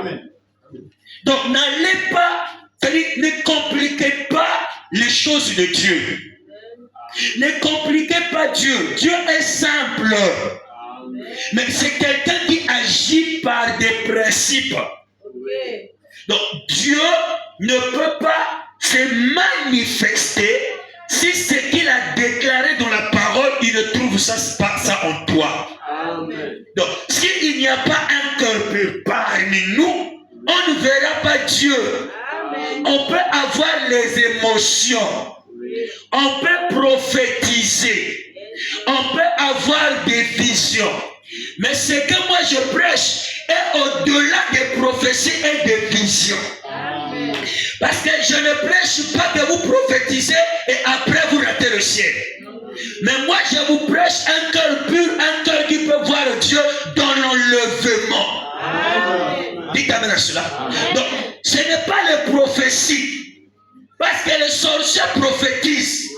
Amen. Donc n'allez pas, ne compliquez pas les choses de Dieu. Ne compliquez pas Dieu. Dieu est simple. Mais c'est quelqu'un qui agit par des principes. Donc Dieu ne peut pas se manifester si ce qu'il a déclaré dans la parole, il ne trouve pas ça en toi. Amen. Donc s'il n'y a pas un cœur pur parmi nous, on ne verra pas Dieu. Amen. On peut avoir les émotions. On peut prophétiser. On peut avoir des visions. Mais ce que moi je prêche est au-delà des prophéties et des visions. Amen. Parce que je ne prêche pas que vous prophétisez et après vous ratez le ciel. Mais moi je vous prêche un cœur pur, un cœur qui peut voir Dieu dans l'enlèvement. Dites amen à cela. Donc ce n'est pas les prophéties. Parce que les sorciers prophétisent.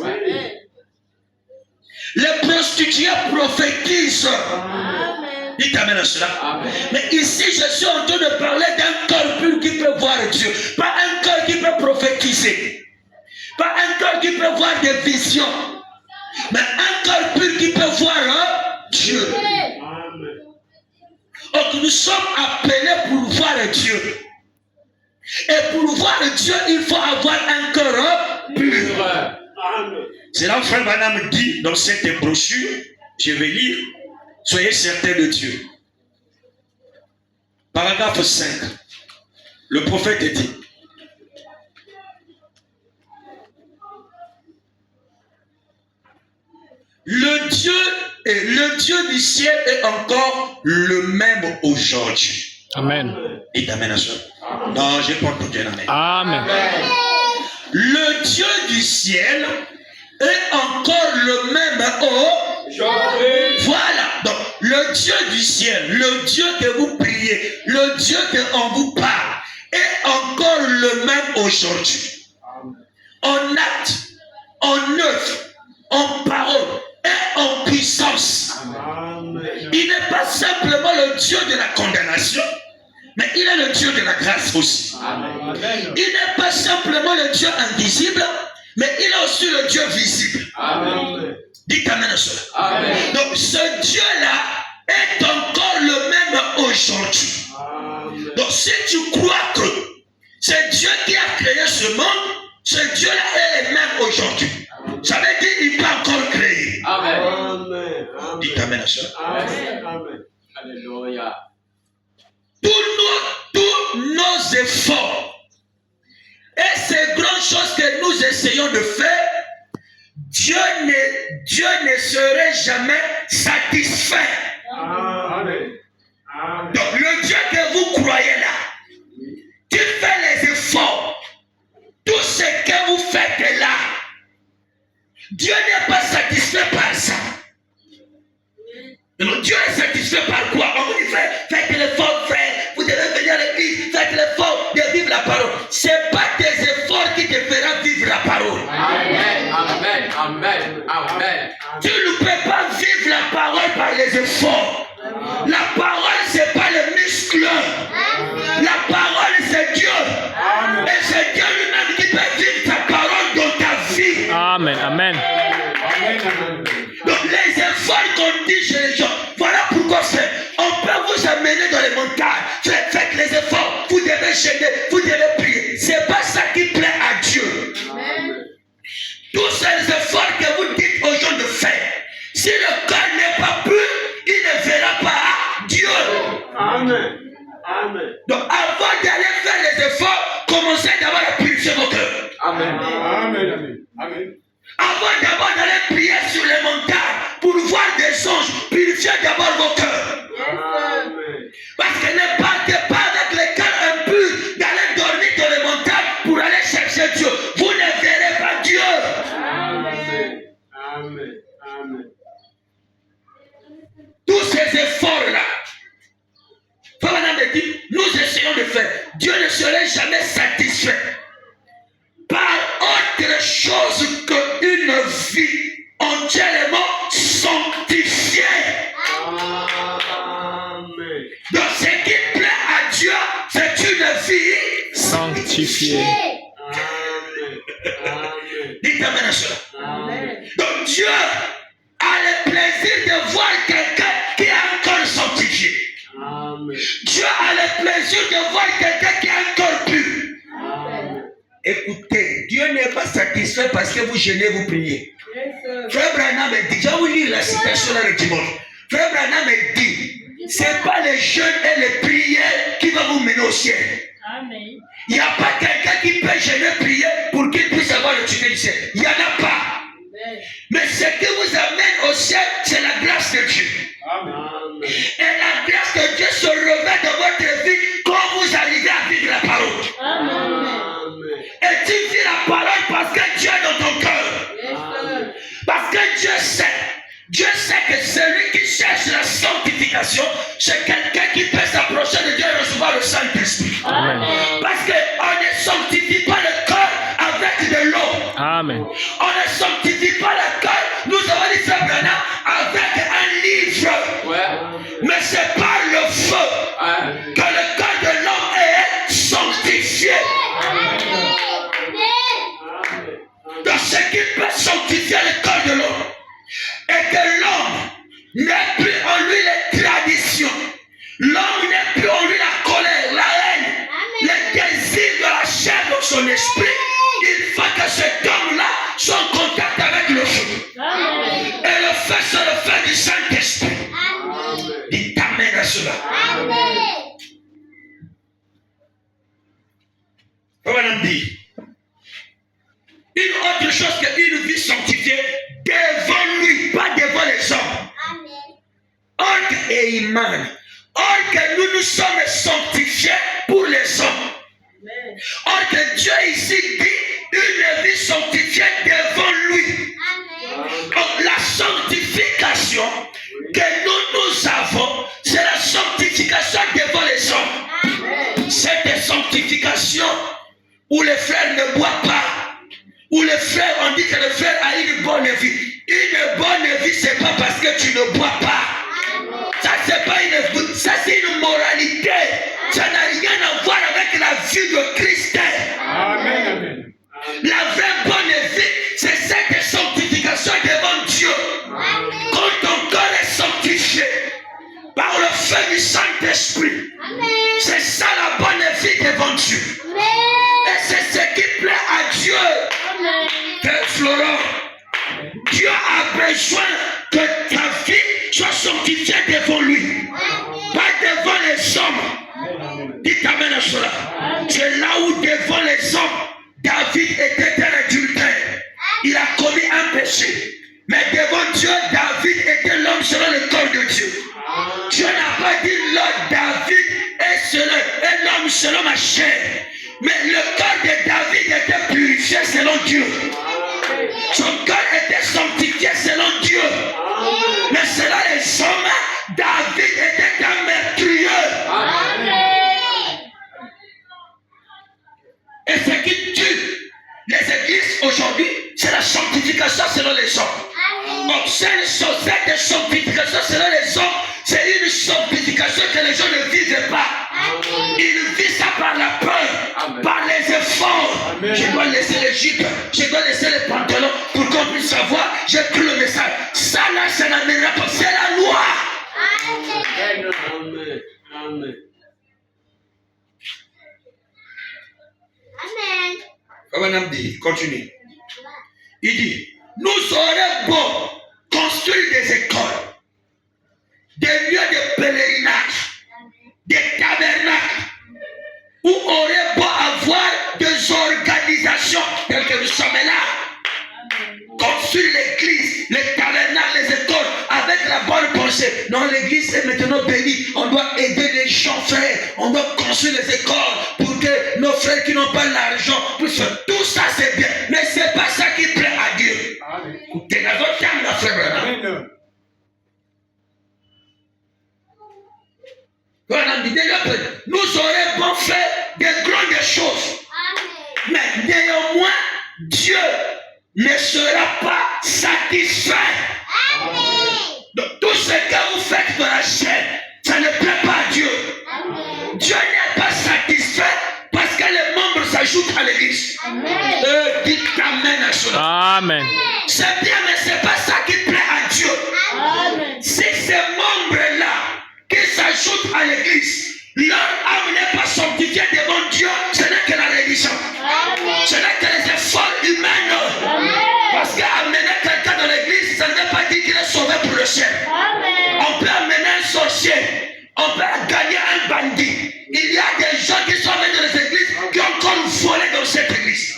Les prostituées prophétisent. Amen. Dites amen à cela. Amen. Mais ici, je suis en train de parler d'un cœur pur qui peut voir Dieu. Pas un cœur qui peut prophétiser. Pas un cœur qui peut voir des visions. Mais un cœur pur qui peut voir Dieu. Amen. Donc nous sommes appelés pour voir Dieu. Et pour voir Dieu, il faut avoir un cœur pur. C'est là que Frère Branham dit dans cette brochure, je vais lire, soyez certains de Dieu. Paragraphe 5. Le prophète dit, le Dieu du ciel est encore le même aujourd'hui. Amen. Et amen à cela. Non, je n'ai pas entendu un amen. Amen. Le Dieu du ciel est encore le même aujourd'hui. Voilà. Donc, le Dieu du ciel, le Dieu que vous priez, le Dieu qu'on vous parle, est encore le même aujourd'hui. En acte, en œuvre, en parole et en puissance. Il n'est pas simplement le Dieu de la condamnation, mais il est le Dieu de la grâce aussi. Amen. Il n'est pas simplement le Dieu invisible, mais il est aussi le Dieu visible. Amen. Dites amen à cela. Amen. Donc ce Dieu-là est encore le même aujourd'hui. Amen. Donc si tu crois que c'est Dieu qui a créé ce monde, ce Dieu-là est le même aujourd'hui. Ça veut dire qu'il peut encore créer. Amen. Amen. Dites amen à cela. Amen. Amen. Alléluia. Tous nos efforts et ces grandes choses que nous essayons de faire, Dieu ne serait jamais satisfait. Amen. Donc le Dieu que vous croyez là, qui fait les efforts, tout ce que vous faites là, Dieu n'est pas satisfait par ça. Non, Dieu est satisfait par quoi? On vous dit faites l'effort, frère, vous devez venir à l'église, faites l'effort de vivre la parole. Ce n'est pas tes efforts qui te feront vivre la parole. Amen, amen, amen, amen. Tu ne peux pas vivre la parole par les efforts. Amen. La parole, ce n'est pas le muscle. Amen. La parole, c'est Dieu. Amen. Et c'est Dieu lui-même qui peut vivre ta parole dans ta vie. Amen, amen. Donc les efforts qu'on dit chez les gens, voilà pourquoi on peut vous amener dans les montagnes. Faites les efforts, vous devez gêner, vous devez prier. C'est pas ça qui plaît à Dieu. Amen. Tous ces efforts que vous dites aux gens de faire, si le cœur n'est pas pur, il ne verra pas Dieu. Amen. Amen. Donc avant d'aller faire les efforts, commencez d'abord à purifier vos cœurs. Amen. Amen. Amen. Amen. Avant d'abord d'aller prier sur les montagnes pour voir des anges, purifiez d'abord vos cœurs. Amen. Parce que ne partez pas avec les cœurs impurs d'aller dormir dans les montagnes pour aller chercher Dieu. Vous ne verrez pas Dieu. Amen. Amen. Amen. Tous ces efforts-là, Frère Branham dit, nous essayons de faire. Dieu ne serait jamais satisfait par autre chose qu'une vie entièrement sanctifiée. Amen. Donc ce qui plaît à Dieu, c'est sanctifiés. Dites amen à cela. Donc Dieu a le plaisir de voir quelqu'un qui est encore sanctifié. Dieu a le plaisir de voir quelqu'un qui est encore pur. Écoutez, Dieu n'est pas satisfait parce que vous jeûnez, vous priez. Frère Branham dit, je vais vous lire la citation là le dimanche. Frère Branham dit, ce n'est pas les jeûnes et les prières qui vont vous mener au ciel. Il n'y a pas quelqu'un qui peut jeûner, prier pour qu'il puisse avoir le ticket du ciel. Il n'y en a pas. Mais ce qui vous amène au ciel, c'est la grâce de Dieu. Et la grâce de Dieu se revêt dans votre vie quand vous arrivez à vivre la parole. Et tu vis la parole parce que Dieu est dans ton cœur. Parce que Dieu sait que celui qui cherche la sanctification, c'est quelqu'un qui peut s'approcher de Dieu et recevoir le Saint-Esprit. Parce qu'on ne sanctifie pas le cœur avec de l'eau. Amen. On ne sanctifie pas le cœur, nous avons dit ça maintenant, avec un livre. Mais c'est par le feu que le cœur de l'homme est sanctifié. Donc ce qui peut sanctifier le cœur de l'homme est que l'homme n'est plus en lui les traditions. L'homme n'est plus en lui la colère, la haine, les désirs de la chair dans son esprit. Il faut que cet homme-là soit en contact avec le feu. Et le feu, c'est le feu du Saint-Esprit. Dites amen à cela. Madame dit, une autre chose qu'une vie sanctifiée devant lui, pas devant les hommes. Or et Iman. Or que nous nous sommes sanctifiés pour les hommes. Or que Dieu ici dit une vie sanctifiée devant lui. Donc la sanctification que nous avons, c'est la sanctification devant les hommes. Cette sanctification où les frères ne boivent pas, où les frères, on dit que le frère a une bonne vie. Une bonne vie, c'est pas parce que tu ne bois pas. Ça, c'est pas une, ça, c'est une moralité. Ça n'a rien à voir avec la vie de Christ. Amen. La vraie bonne vie, c'est cette sanctification devant Dieu. Quand ton corps est sanctifié par le feu du Saint-Esprit, c'est ça la bonne vie devant Dieu. Et c'est ce qui plaît à Dieu. Père Florent, Dieu a besoin que ta vie soit sanctifiée devant lui, pas devant les hommes. Dites amen à cela. C'est là où devant les hommes, David était un adultère. Il a commis un péché. Mais devant Dieu, David était l'homme selon le corps de Dieu. Dieu n'a pas dit l'homme David est l'homme selon ma chair. Mais le corps de David était purifié selon Dieu. Son corps était sanctifié selon Dieu. Mais selon les hommes, David était un meurtrier. Et ce qui tue les églises aujourd'hui, c'est la sanctification selon les hommes. Donc cette sanctification selon les hommes, c'est une sanctification que les gens ne vivent pas. Ils vivent ça par la peur, par les efforts. Je dois laisser l'Égypte, je dois laisser les pantalons pour qu'on puisse savoir, j'ai pris le message. Ça là, ça n'amènera pas, c'est la loi. Amen. Amen. Amen. Dit, continue. Il dit, nous aurons beau construire des écoles, des lieux de pèlerinage, des tabernacles, où on aurait beau avoir des organisations telles que nous sommes là, construire l'église, les tabernacles, les écoles, avec la bonne pensée. Non, l'église est maintenant bénie. On doit aider les gens, frères. On doit construire les écoles pour que nos frères qui n'ont pas l'argent puissent faire. Tout ça, c'est bien. Mais ce n'est pas ça qui plaît à Dieu. Écoutez, la autre terme, la frère. Nous aurons bon faire des grandes choses. Mais néanmoins, Dieu ne sera pas satisfait. Donc tout ce que vous faites dans la chair, ça ne plaît pas à Dieu. Dieu n'est pas satisfait parce que les membres s'ajoute à l'église. Dites amen à cela. Amen. C'est bien, mais ce n'est pas ça qui plaît à Dieu. Amen. Si ces membres-là qui s'ajoutent à l'église, leur âme n'est pas sanctifiée devant Dieu, ce n'est que la religion. Ce n'est que les efforts humains. Parce qu'amener quelqu'un dans l'église, ça ne veut pas dire qu'il est sauvé pour le ciel. On peut amener un sorcier, on peut gagner un bandit. Il y a des gens qui sont venus dans les églises qui ont encore volé dans cette église.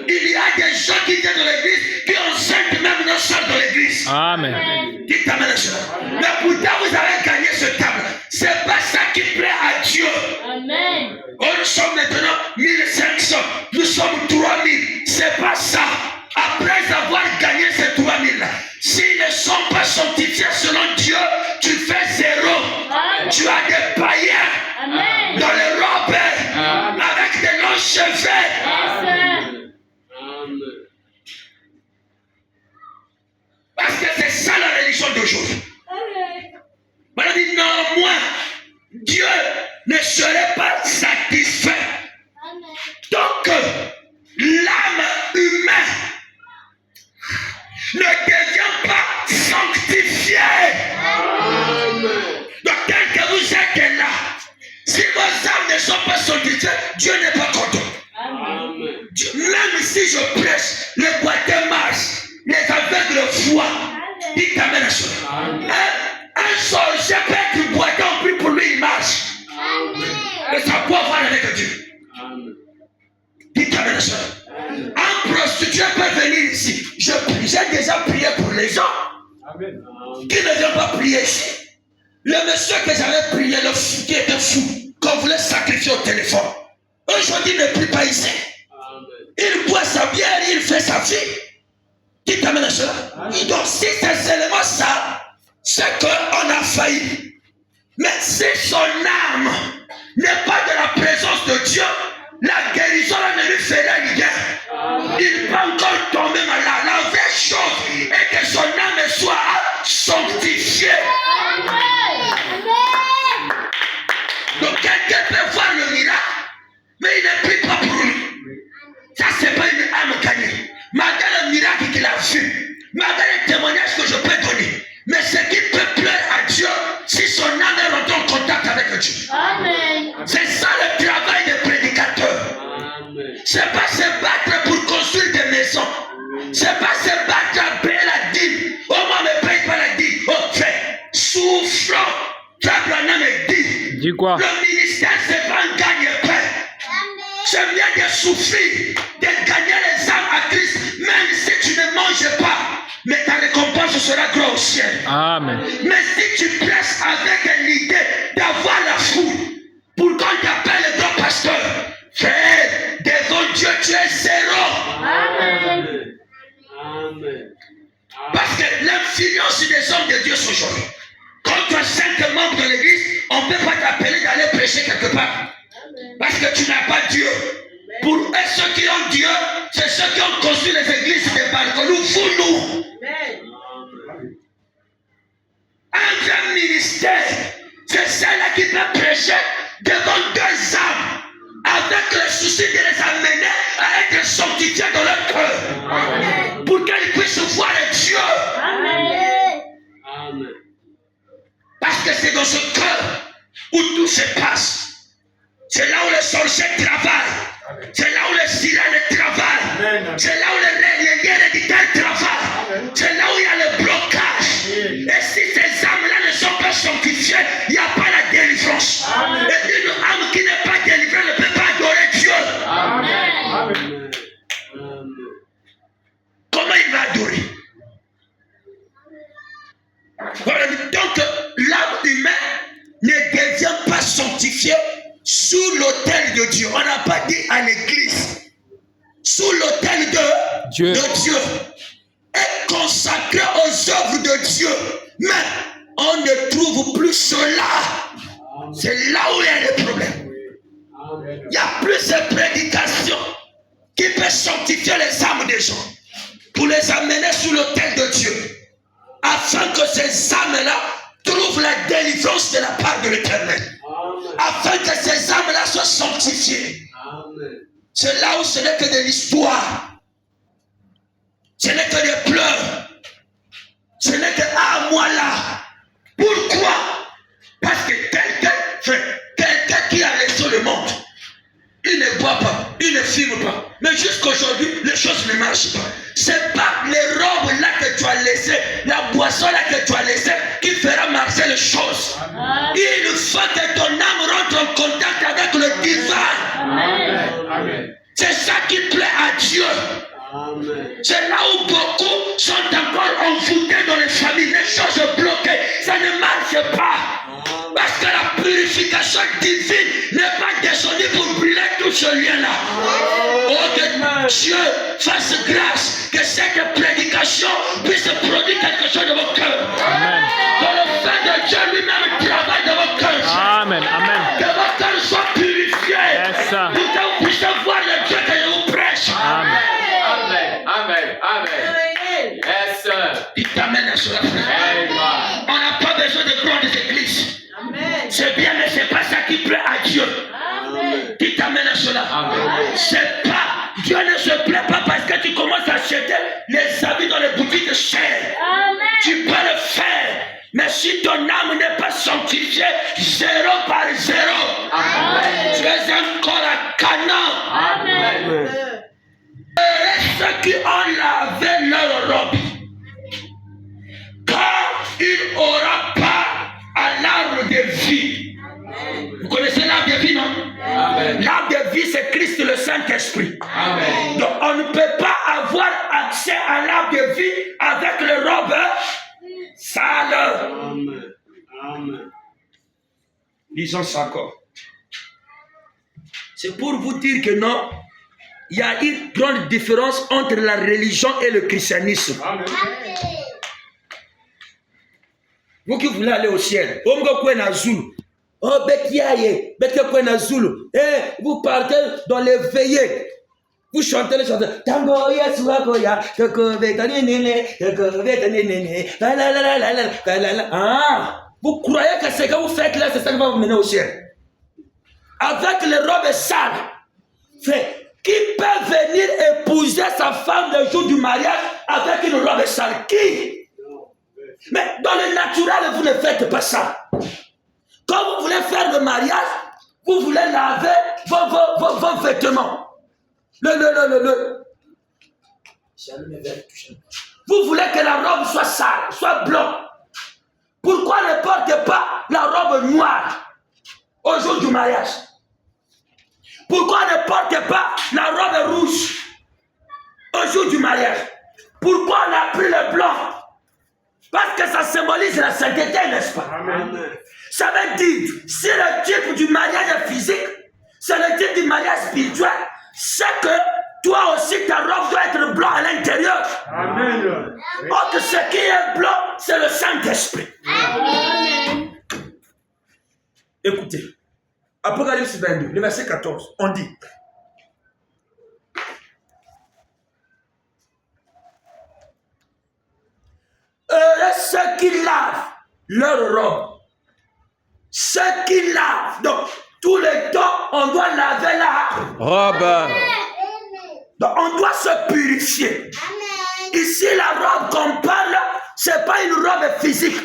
Il y a des gens qui viennent dans l'église qui enseignent même nos soeurs dans l'église. Amen. Dites amen à cela. Mais pourtant vous avez gagné ce table. C'est pas ça qui plaît à Dieu. Amen. Oh, nous sommes maintenant 1500. Nous sommes 3000. C'est pas ça. Après avoir gagné ces 3000 là, s'ils ne sont pas sanctifiés selon Dieu, tu fais zéro. Tu as des païens dans les robes avec des longs cheveux. Parce que c'est ça la religion d'aujourd'hui. On dit non, moi, Dieu ne serait pas satisfait. Donc, l'âme humaine ne devient pas sanctifiée. Donc, tel que vous êtes là, si vos âmes ne sont pas sanctifiées, Dieu n'est pas content. Même si je prêche, les boiteux marchent, les aveugles voient. Dites amen à cela. Un sorcier peut être boiteux, on prie pour lui, il marche. Et ça peut voir avec Dieu. Dites amen à cela. Un prostitué peut venir ici. J'ai déjà prié pour les gens qui ne viennent pas prier ici. Le monsieur que j'avais prié, le fou qui était fou, qu'on voulait sacrifier au téléphone, aujourd'hui ne prie pas ici. Il boit sa bière, il fait sa vie. Dites amen à cela. Donc si c'est seulement ça, c'est qu'on a failli. Mais si son âme n'est pas de la présence de Dieu, la guérison ne lui ferait rien. Il peut encore tomber malade. La vraie chose est que son âme soit sanctifiée. Donc quelqu'un peut voir le miracle, mais il ne prie pas pour lui. Ça, c'est pas une âme gagnée. Malgré le miracle qu'il a vu, malgré les témoignages que je peux donner, mais ce qui peut plaire à Dieu, si son âme est rentrée en contact avec Dieu. Amen. C'est ça le travail des prédicateurs. C'est pas se battre pour construire des maisons. C'est pas se battre à payer la dîme. Oh, moi, ne paye pas la dîme. Oh, fait, souffrant. Frère me dit. Dis quoi? Le ministère, c'est pas un gagne-pain. C'est bien de souffrir, de gagner les âmes à Christ, même si tu ne manges pas. Mais ta récompense sera grande au ciel. Amen. Mais si tu presses avec l'idée d'avoir la foule, pour qu'on t'appelle le grand pasteur, frère, devant Dieu, tu es zéro. Amen. Parce que l'influence des hommes de Dieu aujourd'hui, quand tu es 5 membres de l'église, on ne peut pas t'appeler d'aller prêcher quelque part. Parce que tu n'as pas Dieu. Pour eux, ceux qui ont Dieu, c'est ceux qui ont construit les églises de Barcolou, nous. Un grand ministère, c'est celle-là qui peut prêcher devant 2 âmes, avec le souci de les amener à être sanctifiés dans leur cœur, pour qu'ils puissent voir Dieu. Amen. Parce que c'est dans ce cœur où tout se passe. C'est là où les sorciers travaillent. C'est là où les sirènes travaillent. C'est là où les héréditaires travaillent. C'est là où il y a le blocage. Et si ces âmes-là ne sont pas sanctifiées, il n'y a pas la délivrance. Et une âme qui n'est pas délivrée ne peut pas adorer Dieu. Amen. Comment il va adorer? Voilà. Donc l'âme humaine ne devient pas sanctifiée sous l'autel de Dieu. On n'a pas dit à l'église. Sous l'autel de Dieu. Est consacré aux œuvres de Dieu. Mais on ne trouve plus cela. C'est là où il y a le problème. Il n'y a plus de prédication qui peut sanctifier les âmes des gens pour les amener sous l'autel de Dieu, afin que ces âmes-là trouvent la délivrance de la part de l'Éternel, afin que ces âmes-là soient sanctifiées. C'est là où ce n'est que de l'histoire. Ce n'est que des pleurs. Ce n'est que moi là. Pourquoi? Parce que quelqu'un qui a laissé le monde, il ne boit pas, il ne fume pas. Mais jusqu'aujourd'hui, les choses ne marchent pas. C'est pas les robes là que tu as laissées, la boisson là que tu as laissée qui fera marcher les choses. Il faut que ton âme rentre en contact avec le divin. Amen. C'est ça qui plaît à Dieu. C'est là où beaucoup sont encore envoûtés dans les familles, les choses bloquées, ça ne marche pas. Parce que la purification divine n'est pas descendue pour brûler tout ce lien-là. Oh, que Dieu fasse grâce, que cette prédication puisse produire quelque chose dans vos cœurs. Que le fait de Dieu lui-même travaille dans vos cœurs. Amen. Amen. Que vos cœurs soient purifiés. Yes, sir. Pour que vous puissiez voir le Dieu que je vous prêche. Amen. Amen. Yes, sir. Il t'amène à cela, frère. Amen. On n'a pas besoin de grandes églises. Amen. C'est bien, mais c'est pas ça qui plaît à Dieu. Amen. Qui t'amène à cela. Amen. C'est pas, Dieu ne se plaît pas parce que tu commences à acheter les habits dans les boutiques chères. Tu peux le faire. Mais si ton âme n'est pas sanctifiée, 0 par 0, tu es encore à Canaan. Amen. Et ceux qui ont lavé leur robe, quand il n'aura pas à l'arbre de vie. Vous connaissez l'arbre de vie, non? Amen. L'arbre de vie, c'est Christ le Saint-Esprit. Amen. Donc on ne peut pas avoir accès à l'arbre de vie avec le robe sale. Amen. Disons ça encore. C'est pour vous dire que non, il y a une grande différence entre la religion et le christianisme. Amen. Vous qui voulez aller au ciel, vous partez dans les veillées. Vous chantez les chanteurs. Tango Yesua Goya, vous croyez que ce que vous faites là, c'est ça qui va vous mener au ciel. Avec les robes sales, qui peut venir épouser sa femme le jour du mariage avec une robe sale? Qui? Mais dans le naturel, vous ne faites pas ça. Quand vous voulez faire le mariage, vous voulez laver vos vêtements. Vous voulez que la robe soit sale, soit blanche. Pourquoi ne portez pas la robe noire au jour du mariage? Pourquoi ne portez pas la robe rouge au jour du mariage? Pourquoi on a pris le blanc? Parce que ça symbolise la sainteté, n'est-ce pas? Amen. Ça veut dire, si le type du mariage est physique, c'est le type du mariage spirituel, c'est que toi aussi ta robe doit être blanc à l'intérieur. Amen. Or que ce qui est blanc, c'est le Saint-Esprit. Amen. Écoutez, Apocalypse 22, le verset 14, on dit: ceux qui lavent leur robe, ceux qui lavent, donc tous les temps, on doit laver la Robe. donc on doit se purifier. Ici, la robe qu'on parle, ce n'est pas une robe physique.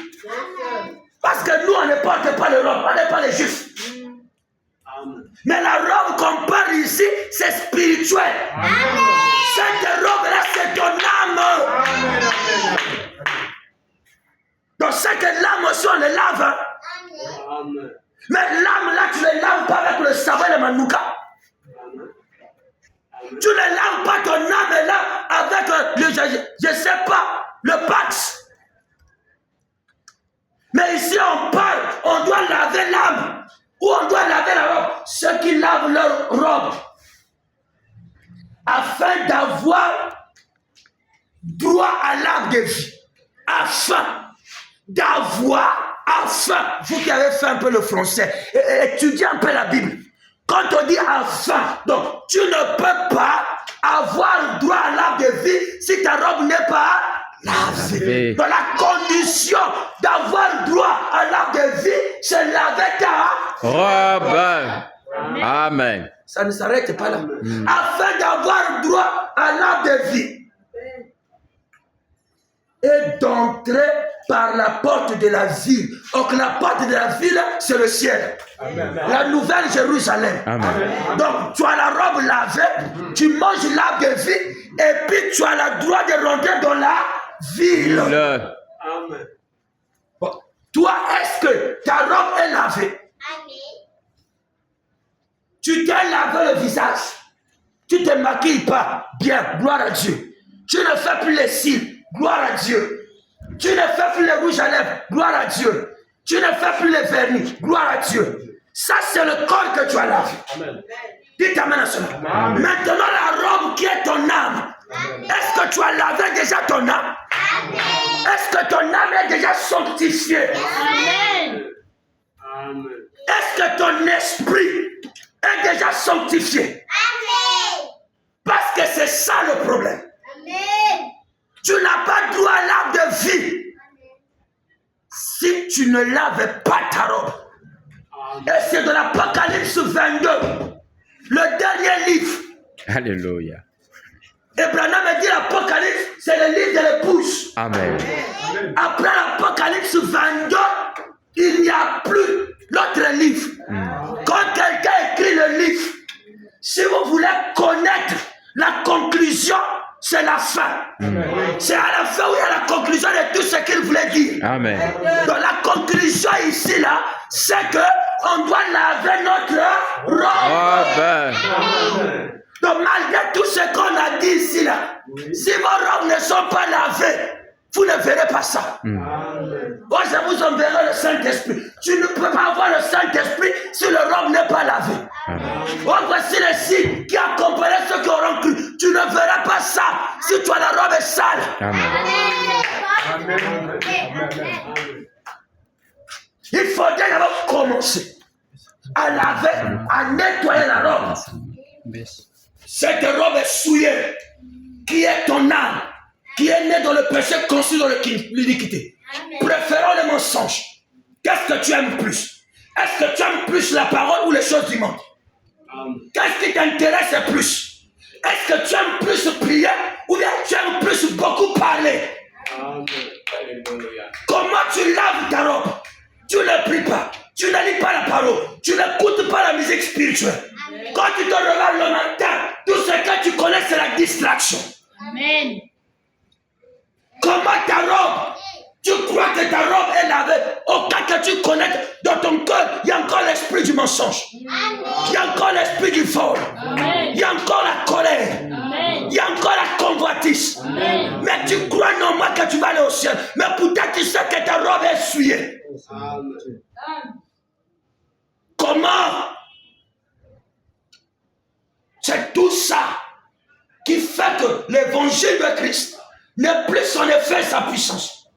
Parce que nous, on ne porte pas les robes, on n'est pas les juifs. Mais la robe qu'on parle ici, c'est spirituel. Cette robe-là, c'est ton âme. Donc, c'est que l'âme aussi, on le lave. Hein? Mais l'âme, là, tu ne le laves pas avec le savon et le manouka. Tu ne laves pas ton âme là avec je ne sais pas, le Pax. Mais ici, on parle, on doit laver l'âme. Ou on doit laver la robe. Ceux qui lavent leur robe. Afin d'avoir droit à l'arbre de vie. Afin, vous qui avez fait un peu le français, étudiez un peu la Bible. Quand on dit afin, donc tu ne peux pas avoir droit à l'arbre de vie si ta robe n'est pas lavée. Donc la condition d'avoir droit à l'arbre de vie, c'est laver ta Robe. Amen. Ça ne s'arrête pas là. Afin d'avoir droit à l'arbre de vie. Et d'entrer par la porte de la ville. Donc la porte de la ville, c'est le ciel. Amen. La nouvelle Jérusalem. Amen. Donc tu as la robe lavée, tu manges l'arbre de vie, et puis tu as le droit de rentrer dans la ville. Amen. Bon. Toi, est-ce que ta robe est lavée? Tu t'es lavé le visage. Tu ne te maquilles pas. Bien, gloire à Dieu. Tu ne fais plus les cils. Gloire à Dieu. Tu ne fais plus les rouges à lèvres. Gloire à Dieu. Tu ne fais plus les vernis. Gloire à Dieu. Ça, c'est le corps que tu as lavé. Amen. Dites amen à cela. Maintenant, la robe qui est ton âme. Est-ce que tu as lavé déjà ton âme? Est-ce que ton âme est déjà sanctifiée? Amen. Amen. Est-ce que ton esprit est déjà sanctifié? Parce que c'est ça le problème. Tu n'as pas droit à l'arbre de vie si tu ne laves pas ta robe. Et c'est de l'Apocalypse 22, le dernier livre. Alléluia. Et Branham a dit l'Apocalypse, c'est le livre de l'épouse. Amen. Après l'Apocalypse 22, il n'y a plus l'autre livre. Quand quelqu'un écrit le livre, si vous voulez connaître la conclusion, c'est la fin. C'est à la fin où il y a la conclusion de tout ce qu'il voulait dire. Amen. Donc la conclusion ici, là, c'est que on doit laver notre robe. Amen. Donc malgré tout ce qu'on a dit ici, là, si vos robes ne sont pas lavées, vous ne verrez pas ça. Moi, je vous enverrai le Saint-Esprit. Tu ne peux pas avoir le Saint-Esprit si le robe n'est pas lavé. Oh, voici le signe qui accompagne ceux qui auront cru. Tu ne verras pas ça si toi la robe est sale. Amen. Il faudrait d'abord commencer à laver, à nettoyer la robe. Cette robe est souillée, qui est ton âme, qui est née dans le péché, conçue dans l'iniquité. Préférons les mensonges. Qu'est-ce que tu aimes plus? Est-ce que tu aimes plus la parole ou les choses du monde? Qu'est-ce qui t'intéresse plus? Est-ce que tu aimes plus prier ou bien tu aimes plus beaucoup parler? Comment tu laves ta robe? Tu ne pries pas, tu ne lis pas la parole, tu n'écoutes pas la musique spirituelle. Quand tu te regardes le matin, tout ce que tu connais c'est la distraction. Amen. Comment ta robe? Tu crois que ta robe est lavée? Au cas que tu connais, dans ton cœur, il y a encore l'esprit du mensonge. Il y a encore l'esprit du vol. Il y a encore la colère. Il y a encore la convoitise. Mais tu crois normalement que tu vas aller au ciel. Mais pourtant tu sais que ta robe est souillée. Comment? C'est tout ça qui fait que l'évangile de Christ n'est plus son effet, sa puissance.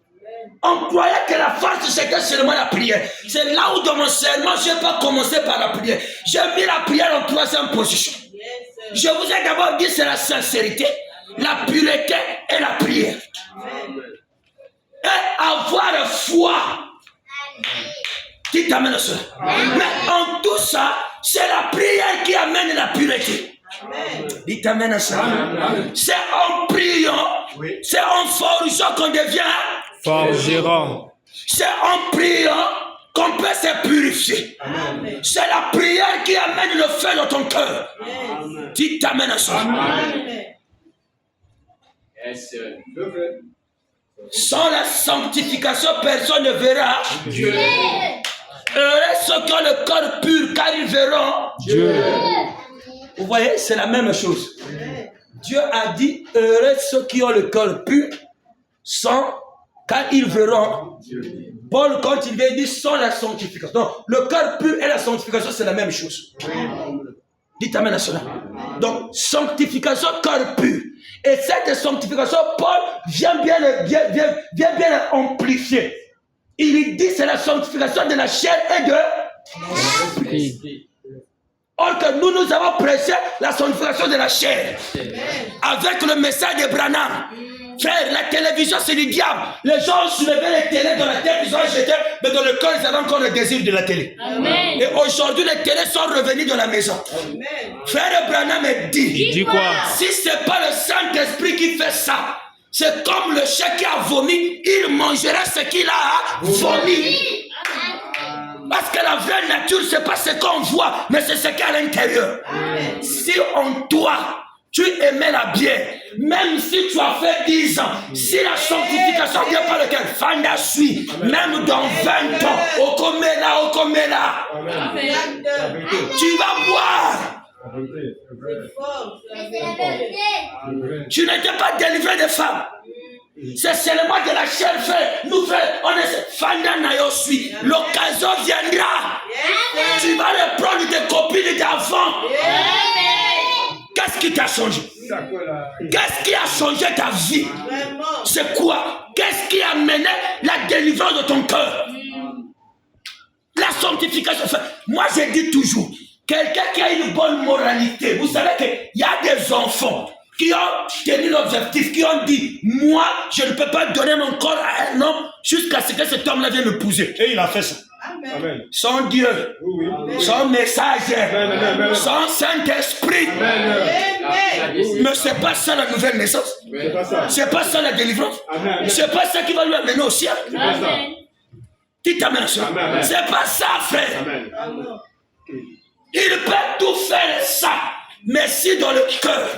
On croyait que la force c'était seulement la prière. C'est là où dans mon serment, je n'ai pas commencé par la prière. J'ai mis la prière en troisième position. Je vous ai d'abord dit c'est la sincérité, la pureté et la prière. Et avoir foi. Qui t'amène à cela. Mais en tout ça, c'est la prière qui amène la pureté. Il t'amène à ça. C'est en priant, c'est en forgeant qu'on devient Forgeron. C'est en priant qu'on peut se purifier. C'est la prière qui amène le feu dans ton cœur. Tu t'amènes à ça. Sans la sanctification, personne ne verra Dieu. Heureux ceux qui ont le corps pur, car ils verront Dieu. Vous voyez, c'est la même chose. Dieu a dit, heureux ceux qui ont le cœur pur, car ils verront Dieu. Paul, quand il vient, dit sans la sanctification. Donc, le cœur pur et la sanctification, c'est la même chose. Dites amen à cela. Donc, sanctification, cœur pur. Et cette sanctification, Paul vient bien amplifier. Il dit c'est la sanctification de la chair et de l'esprit. Or que nous avons prêché la sanctification de la chair avec le message de Branham. Frère, la télévision, c'est du diable. Les gens ont soulevé les télés dans la tête, ils ont jeté, mais dans le cœur, ils avaient encore le désir de la télé. Amen. Et aujourd'hui, les télés sont revenus dans la maison. Frère Branham me dit, Dis quoi? si ce n'est pas le Saint-Esprit qui fait ça, c'est comme le chien qui a vomi, il mangera ce qu'il a vomi. Parce que la vraie nature, ce n'est pas ce qu'on voit, mais c'est ce qu'il y a à l'intérieur. Si en toi, tu aimais la bière, même si tu as fait 10 ans, si la sanctification vient par lequel Fanda suit, même dans 20 ans, Okomela, tu vas boire. Tu n'étais pas délivré des femmes. C'est seulement de la chair, frère. Nous, frère, on est Fanda Nayo suit. L'occasion viendra. Tu vas reprendre tes copines d'avant. Qu'est-ce qui t'a changé? Qu'est-ce qui a changé ta vie? C'est quoi? Qu'est-ce qui a mené la délivrance de ton cœur? La sanctification. Moi, je dis toujours, quelqu'un qui a une bonne moralité, vous savez qu'il y a des enfants qui ont tenu l'objectif, qui ont dit, moi, je ne peux pas donner mon corps à un homme jusqu'à ce que cet homme-là vienne m'épouser. Et il a fait ça. Amen. Son Dieu, son messager, son Saint-Esprit. Mais c'est pas ça la nouvelle naissance. C'est pas ça la délivrance. C'est pas ça qui va lui amener au ciel. Qui t'amène à ça? C'est pas ça, frère. Il peut tout faire ça. Mais si dans le cœur,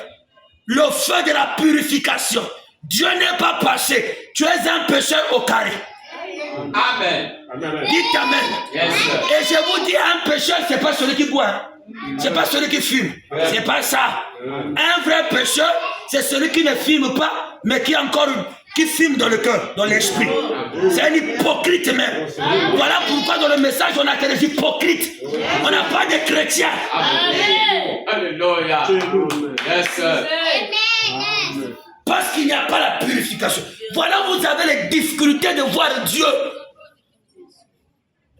le feu de la purification, Dieu n'est pas passé, tu es un pécheur au carré. Amen. Dites Amen. Yes, sir. Et je vous dis, un pécheur, c'est pas celui qui boit. C'est pas celui qui fume. C'est pas ça. Un vrai pécheur, c'est celui qui ne fume pas, mais qui fume dans le cœur, dans l'esprit. C'est un hypocrite même. Voilà pourquoi dans le message, on a des hypocrites. On n'a pas de chrétiens. Amen. Alléluia. Yes, sir. Parce qu'il n'y a pas la purification. Voilà, vous avez les difficultés de voir Dieu.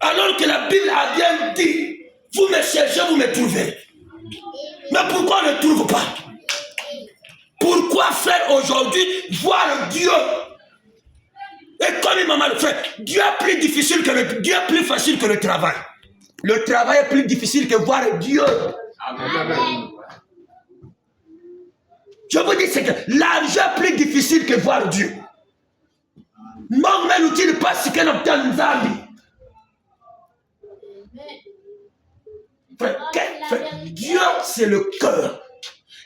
Alors que la Bible a bien dit, vous me cherchez, vous me trouvez. Mais pourquoi on ne trouve pas? Pourquoi, frère, aujourd'hui, voir Dieu? Et comme il m'a mal fait, Dieu est Dieu est plus facile que le travail. Le travail est plus difficile que voir Dieu. Amen. Je vous dis, c'est que l'argent est plus difficile que voir Dieu. Mon mais n'utilise pas ce qu'on obtient dans Zambie. Dieu, c'est le cœur.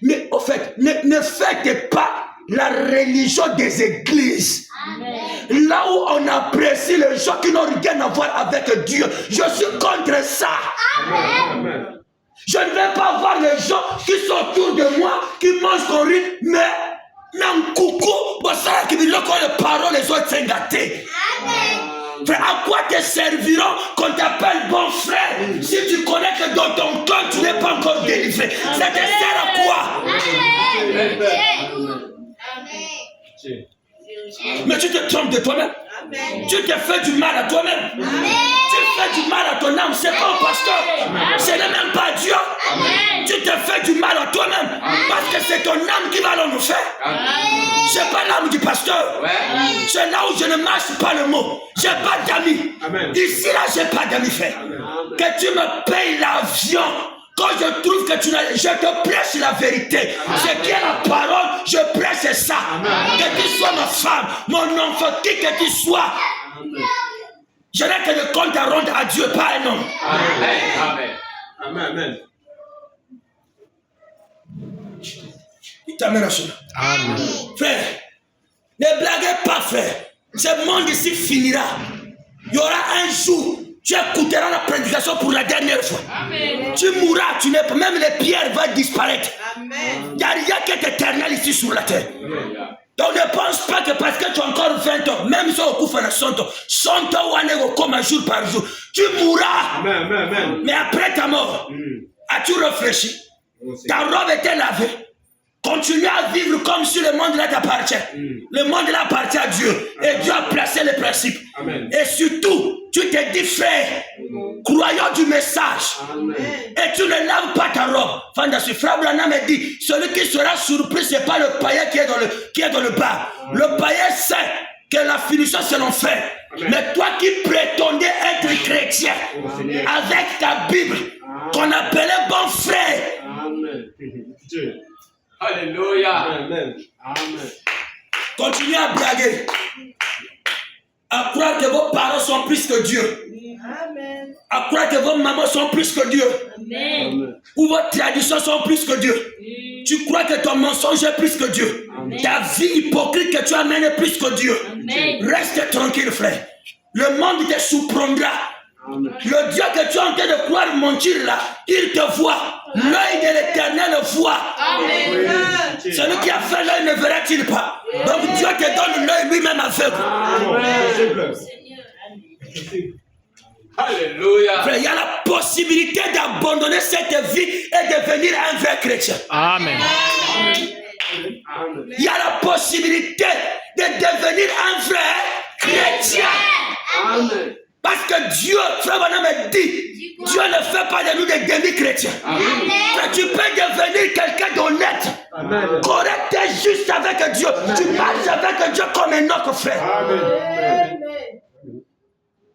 Mais au fait, ne faites pas la religion des églises. Amen. Là où on apprécie les gens qui n'ont rien à voir avec Dieu. Je suis contre ça. Amen. Je ne vais pas voir les gens qui sont autour de moi, qui mangent qu'on rit, mais non, coucou, ça qui dit les paroles, les autres sont gâtés. Frère, à quoi te serviront qu'on t'appelle bon frère si tu connais que dans ton cœur tu n'es pas encore délivré? Ça te sert à quoi? Mais tu te trompes de toi-même. Tu te fais du mal à toi-même. Tu fais du mal à ton âme. C'est pas un pasteur. Ce n'est même pas Dieu. Tu te fais du mal à toi-même. Parce que c'est ton âme qui va nous faire. C'est pas l'âme du pasteur. C'est là où je ne marche pas le mot. J'ai pas d'amis. Ici là, j'ai pas d'amis, frère. Que tu me payes l'avion. Quand je trouve que je te prêche la vérité, ce qui est la parole, je prêche ça. Que tu sois ma femme, mon enfant, qui que tu sois. Je n'ai que le compte à rendre à Dieu, pas un homme. Amen. Il t'amène à cela. Amen. Frère, ne blaguez pas, frère. Ce monde ici finira. Il y aura un jour. Tu écouteras la prédication pour la dernière fois. Amen. Tu mourras, tu n'es pas. Même les pierres vont disparaître. Il n'y a rien qui est éternel ici sur la terre. Amen. Donc ne pense pas que parce que tu as encore 20 ans, même si on couvre 100 ans, 100 ans ou un comme un jour par jour, tu mourras. Amen. Mais après ta mort, as-tu réfléchi? Ta robe était lavée. Continue à vivre comme si le monde là t'appartient. Le monde là appartient à Dieu. Et Dieu a placé les principes. Amen. Et surtout, tu te dis, frère, croyant du message, Amen. et tu ne laves pas ta robe. Frère Branham me dit, celui qui sera surpris, ce n'est pas le païen qui est dans le bas. Le païen sait que la finition c'est l'enfer. Mais toi qui prétendais être chrétien, avec ta Bible, qu'on appelait bon frère. Amen. Dieu. Alléluia. Amen. Amen. Continuez à blaguer. À croire que vos parents sont plus que Dieu. Amen. À croire que vos mamans sont plus que Dieu. Amen. Amen. Ou vos traditions sont plus que Dieu. Tu crois que ton mensonge est plus que Dieu. Amen. Ta vie hypocrite que tu amènes est plus que Dieu. Amen. Reste tranquille, frère. Le monde te surprendra. Amen. Le Dieu que tu es en train de croire mentir là, il te voit. L'œil de l'Éternel le voit. Amen. Celui qui a fait l'œil ne verra-t-il pas? Donc Dieu te donne l'œil lui-même aveugle. Amen. Alléluia. Frère, il y a la possibilité d'abandonner cette vie et devenir un vrai chrétien. Amen. Amen. Il y a la possibilité de devenir un vrai chrétien. Amen. Parce que Dieu, frère Branham dit, Dieu ne fait pas de nous des demi-chrétiens. Frère, tu peux devenir quelqu'un d'honnête, Amen. correct et juste avec Dieu. Tu marches avec Dieu comme un autre frère. Amen.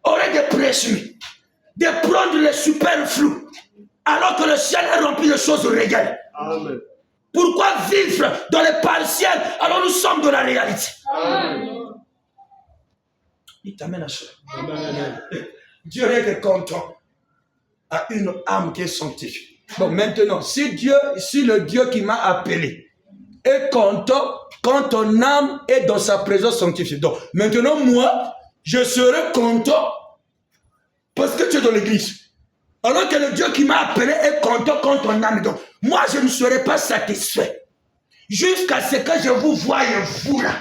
Au lieu de présumer, de prendre le superflu, alors que le ciel est rempli de choses régales. Amen. Pourquoi vivre dans le partiel alors nous sommes dans la réalité? Amen. Il t'amène à cela. Amen. Dieu est content à une âme qui est sanctifiée. Bon, maintenant, si le Dieu qui m'a appelé est content quand ton âme est dans sa présence sanctifiée. Donc, maintenant, moi, je serai content parce que tu es dans l'église. Alors que le Dieu qui m'a appelé est content quand ton âme est dans. Moi, je ne serai pas satisfait jusqu'à ce que je vous voie, vous là,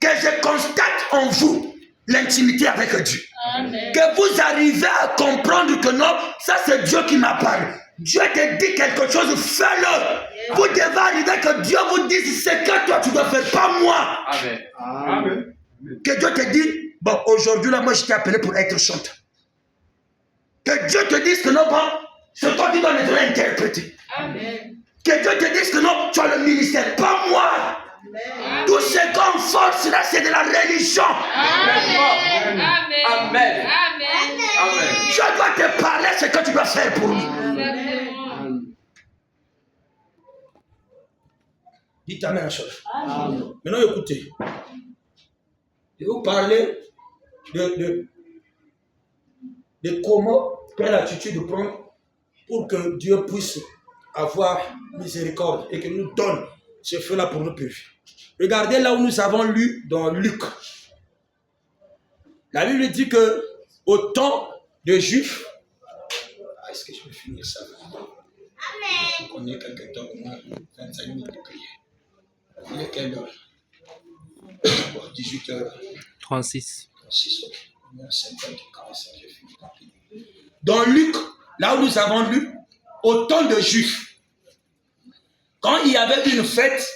que je constate en vous l'intimité avec Dieu. Amen. Que vous arrivez à comprendre que non, ça c'est Dieu qui m'a parlé. Dieu te dit quelque chose, fais-le. Vous devez arriver que Dieu vous dise ce que toi tu dois faire, pas moi. Amen. Amen. Que Dieu te dise, bon, aujourd'hui là, moi je t'ai appelé pour être chanteur. Que Dieu te dise que non, bon, c'est toi qui dois être interprété. Amen. Que Dieu te dise que non, tu as le ministère, pas moi. Tout ce qu'on force là, c'est de la religion. Amen. Amen. Amen. Amen. Dieu doit te parler ce que tu dois faire pour lui. Amen. Dites Amen à chose. Amen. Maintenant, écoutez. Je vais vous parler de comment, quelle attitude prendre pour que Dieu puisse avoir miséricorde et qu'il nous donne ce feu-là pour nous purifier. Regardez là où nous avons lu dans Luc. La Bible dit que au temps des Juifs, est-ce que je peux finir ça? Amen. On est quelque temps, 25 minutes de prière. On est quelle heure? 18h. 36. 6 Dans Luc, là où nous avons lu, au temps de Juifs, quand il y avait une fête,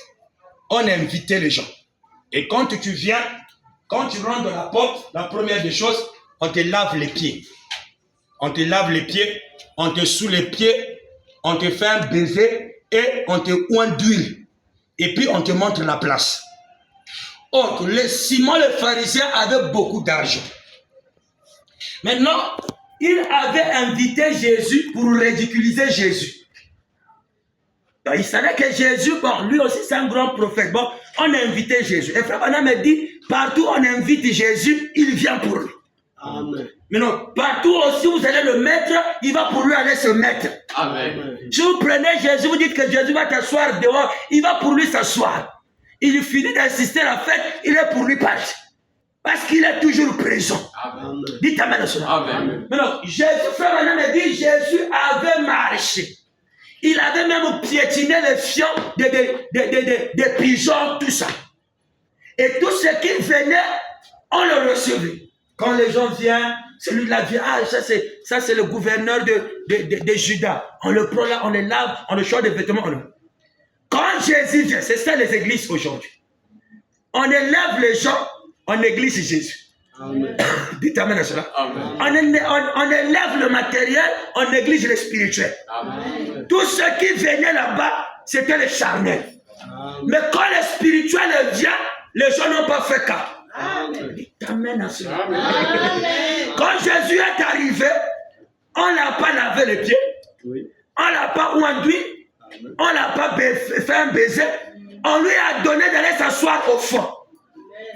on invitait les gens. Et quand tu viens, quand tu rentres dans la porte, la première des choses, on te lave les pieds. On te lave les pieds, on te soule les pieds, on te fait un baiser et on te oint d'huile. Et puis on te montre la place. Or, Simon le pharisien avait beaucoup d'argent. Maintenant, il avait invité Jésus pour ridiculiser Jésus. Donc, il savait que Jésus, bon, lui aussi c'est un grand prophète. Bon, on a invité Jésus. Et frère Branham me dit, partout on invite Jésus, il vient pour lui. Amen. Mais non, partout aussi vous allez le mettre, il va pour lui aller se mettre. Amen. Si vous prenez Jésus, vous dites que Jésus va t'asseoir dehors, il va pour lui s'asseoir. Il finit d'assister à la fête, il est pour lui partir. Parce qu'il est toujours présent. Amen. Dites Amen à cela. Amen. Maintenant, Jésus, frère Branham me dit, Jésus avait marché. Il avait même piétiné les fions des pigeons, tout ça. Et tout ce qui venait, on le recevait. Quand les gens viennent, celui-là vient, ah, ça c'est le gouverneur de Juda. On le prend là, on le lave, on le change des vêtements. Quand Jésus vient, c'est ça les églises aujourd'hui. On élève les gens, on néglige Jésus. Amen. Dites amen à cela. Amen. On élève le matériel, on néglige le spirituel. Amen. Tous ceux qui venaient là-bas, c'était les charnels. Amen. Mais quand le spirituel vient, les gens n'ont pas fait cas. Amen. Dites amen à cela. Amen. Quand Jésus est arrivé, on ne l'a pas lavé les pieds, Oui. on ne l'a pas oindu, Amen. on ne l'a pas fait un baiser, on lui a donné d'aller s'asseoir au fond.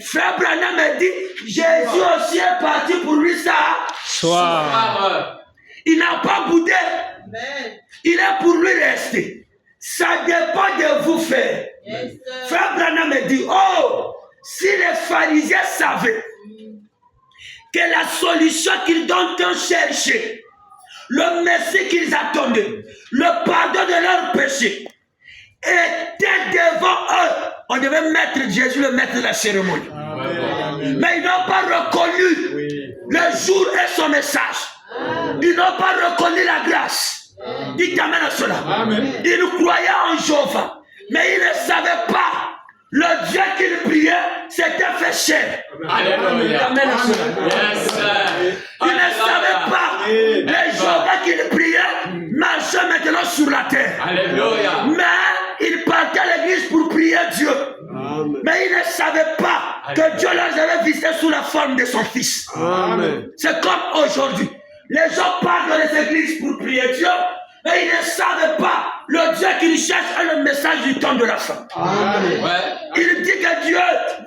Frère Branham me dit, Jésus aussi est parti pour lui ça. Soir. Amen. Il n'a pas boudé, Amen. il est pour lui rester. Ça dépend de vous faire. Yes, sir. Frère Branham me dit, oh, si les pharisiens savaient que la solution qu'ils ont cherché, le Messie qu'ils attendaient, le pardon de leurs péchés, était devant eux, on devait mettre Jésus le maître de la cérémonie. Amen. Mais ils n'ont pas reconnu Oui. le jour et son message. Ils n'ont pas reconnu la grâce. Dites amen à cela. Amen. Ils croyaient en Jéhovah, mais ils ne savaient pas. Le Dieu qu'ils priaient, c'était fait chair. Alléluia. Amen à cela. Yes, sir. Ils ne savaient pas. Les Jéhovah qu'ils priaient marchaient maintenant sur la terre. Alléluia. Mais ils partaient à l'église pour prier Dieu. Amen. Mais ils ne savaient pas que Dieu les avait visités sous la forme de son Fils. Amen. C'est comme aujourd'hui. Les gens partent dans les églises pour prier Dieu, mais ils ne savent pas le Dieu qu'ils cherchent est le message du temps de la fin. Amen. Ouais. Il dit que Dieu,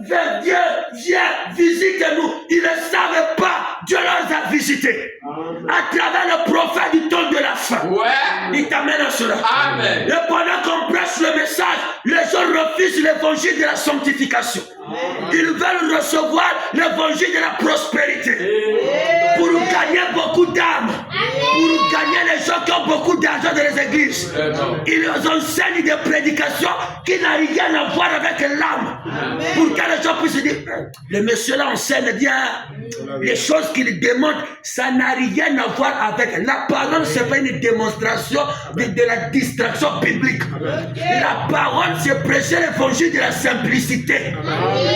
viens, visite-nous. Ils ne savent pas. Dieu les a visités à travers le prophète du temps de la fin. Ouais. Il t'amène à cela. Amen. Et pendant qu'on prêche le message, les gens refusent l'évangile de la sanctification. Ils veulent recevoir l'évangile de la prospérité. Pour gagner beaucoup d'âmes. Pour gagner les gens qui ont beaucoup d'argent dans les églises. Ils enseignent des prédications qui n'ont rien à voir avec l'âme. Pour que les gens puissent dire, le monsieur là enseigne bien. Les choses qu'il démontre, ça n'a rien à voir avec la parole. Ce n'est pas une démonstration de la distraction biblique. La parole, c'est prêcher l'évangile de la simplicité.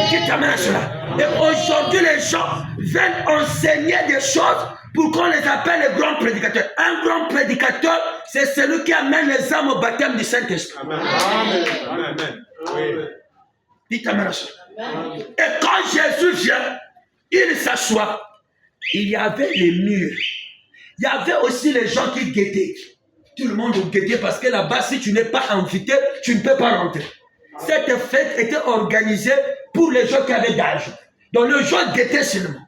Qui t'amène à cela. Et aujourd'hui, les gens viennent enseigner des choses pour qu'on les appelle les grands prédicateurs. Un grand prédicateur, c'est celui qui amène les âmes au baptême du Saint-Esprit. Amen. Amen. Oui. Dites amen à cela. Et quand Jésus vient, il s'assoit. Il y avait les murs. Il y avait aussi les gens qui guettaient. Tout le monde guettait parce que là-bas, si tu n'es pas invité, tu ne peux pas rentrer. Cette fête était organisée pour les gens qui avaient d'âge. Donc les gens guettaient seulement.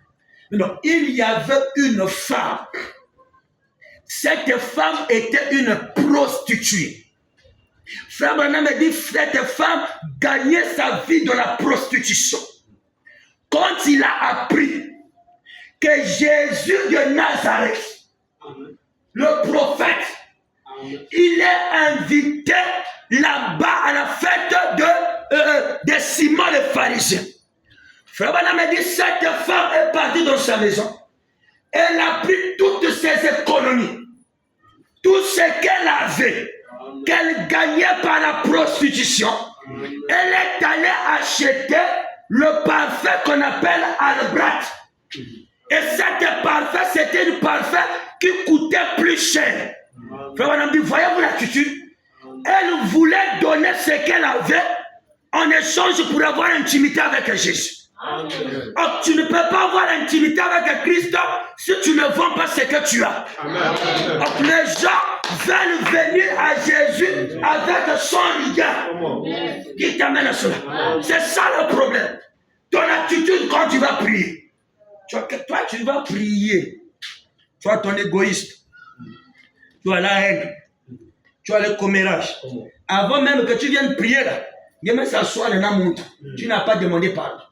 Non, il y avait une femme. Cette femme était une prostituée. Frère Branham me dit, cette femme gagnait sa vie de la prostitution. Quand il a appris que Jésus de Nazareth, le prophète, il est invité là-bas à la fête de Simon le pharisien. Frère Branham me dit, cette femme est partie dans sa maison. Elle a pris toutes ses économies, tout ce qu'elle avait, qu'elle gagnait par la prostitution. Elle est allée acheter le parfum qu'on appelle Albrat. Et cet parfum, c'était un parfum qui coûtait plus cher. Frère Branham dit, voyez-vous l'attitude? Elle voulait donner ce qu'elle avait en échange pour avoir intimité avec Jésus. Or, tu ne peux pas avoir intimité avec Christ si tu ne vends pas ce que tu as. Or, les gens veulent venir à Jésus avec son regard qui t'amène à cela. C'est ça le problème. Ton attitude quand tu vas prier. Toi, tu vas prier. Tu as ton égoïste. Tu as la haine. Tu as le commérage. Avant même que tu viennes prier là, même s'asseoir dans la montre, tu n'as pas demandé pardon.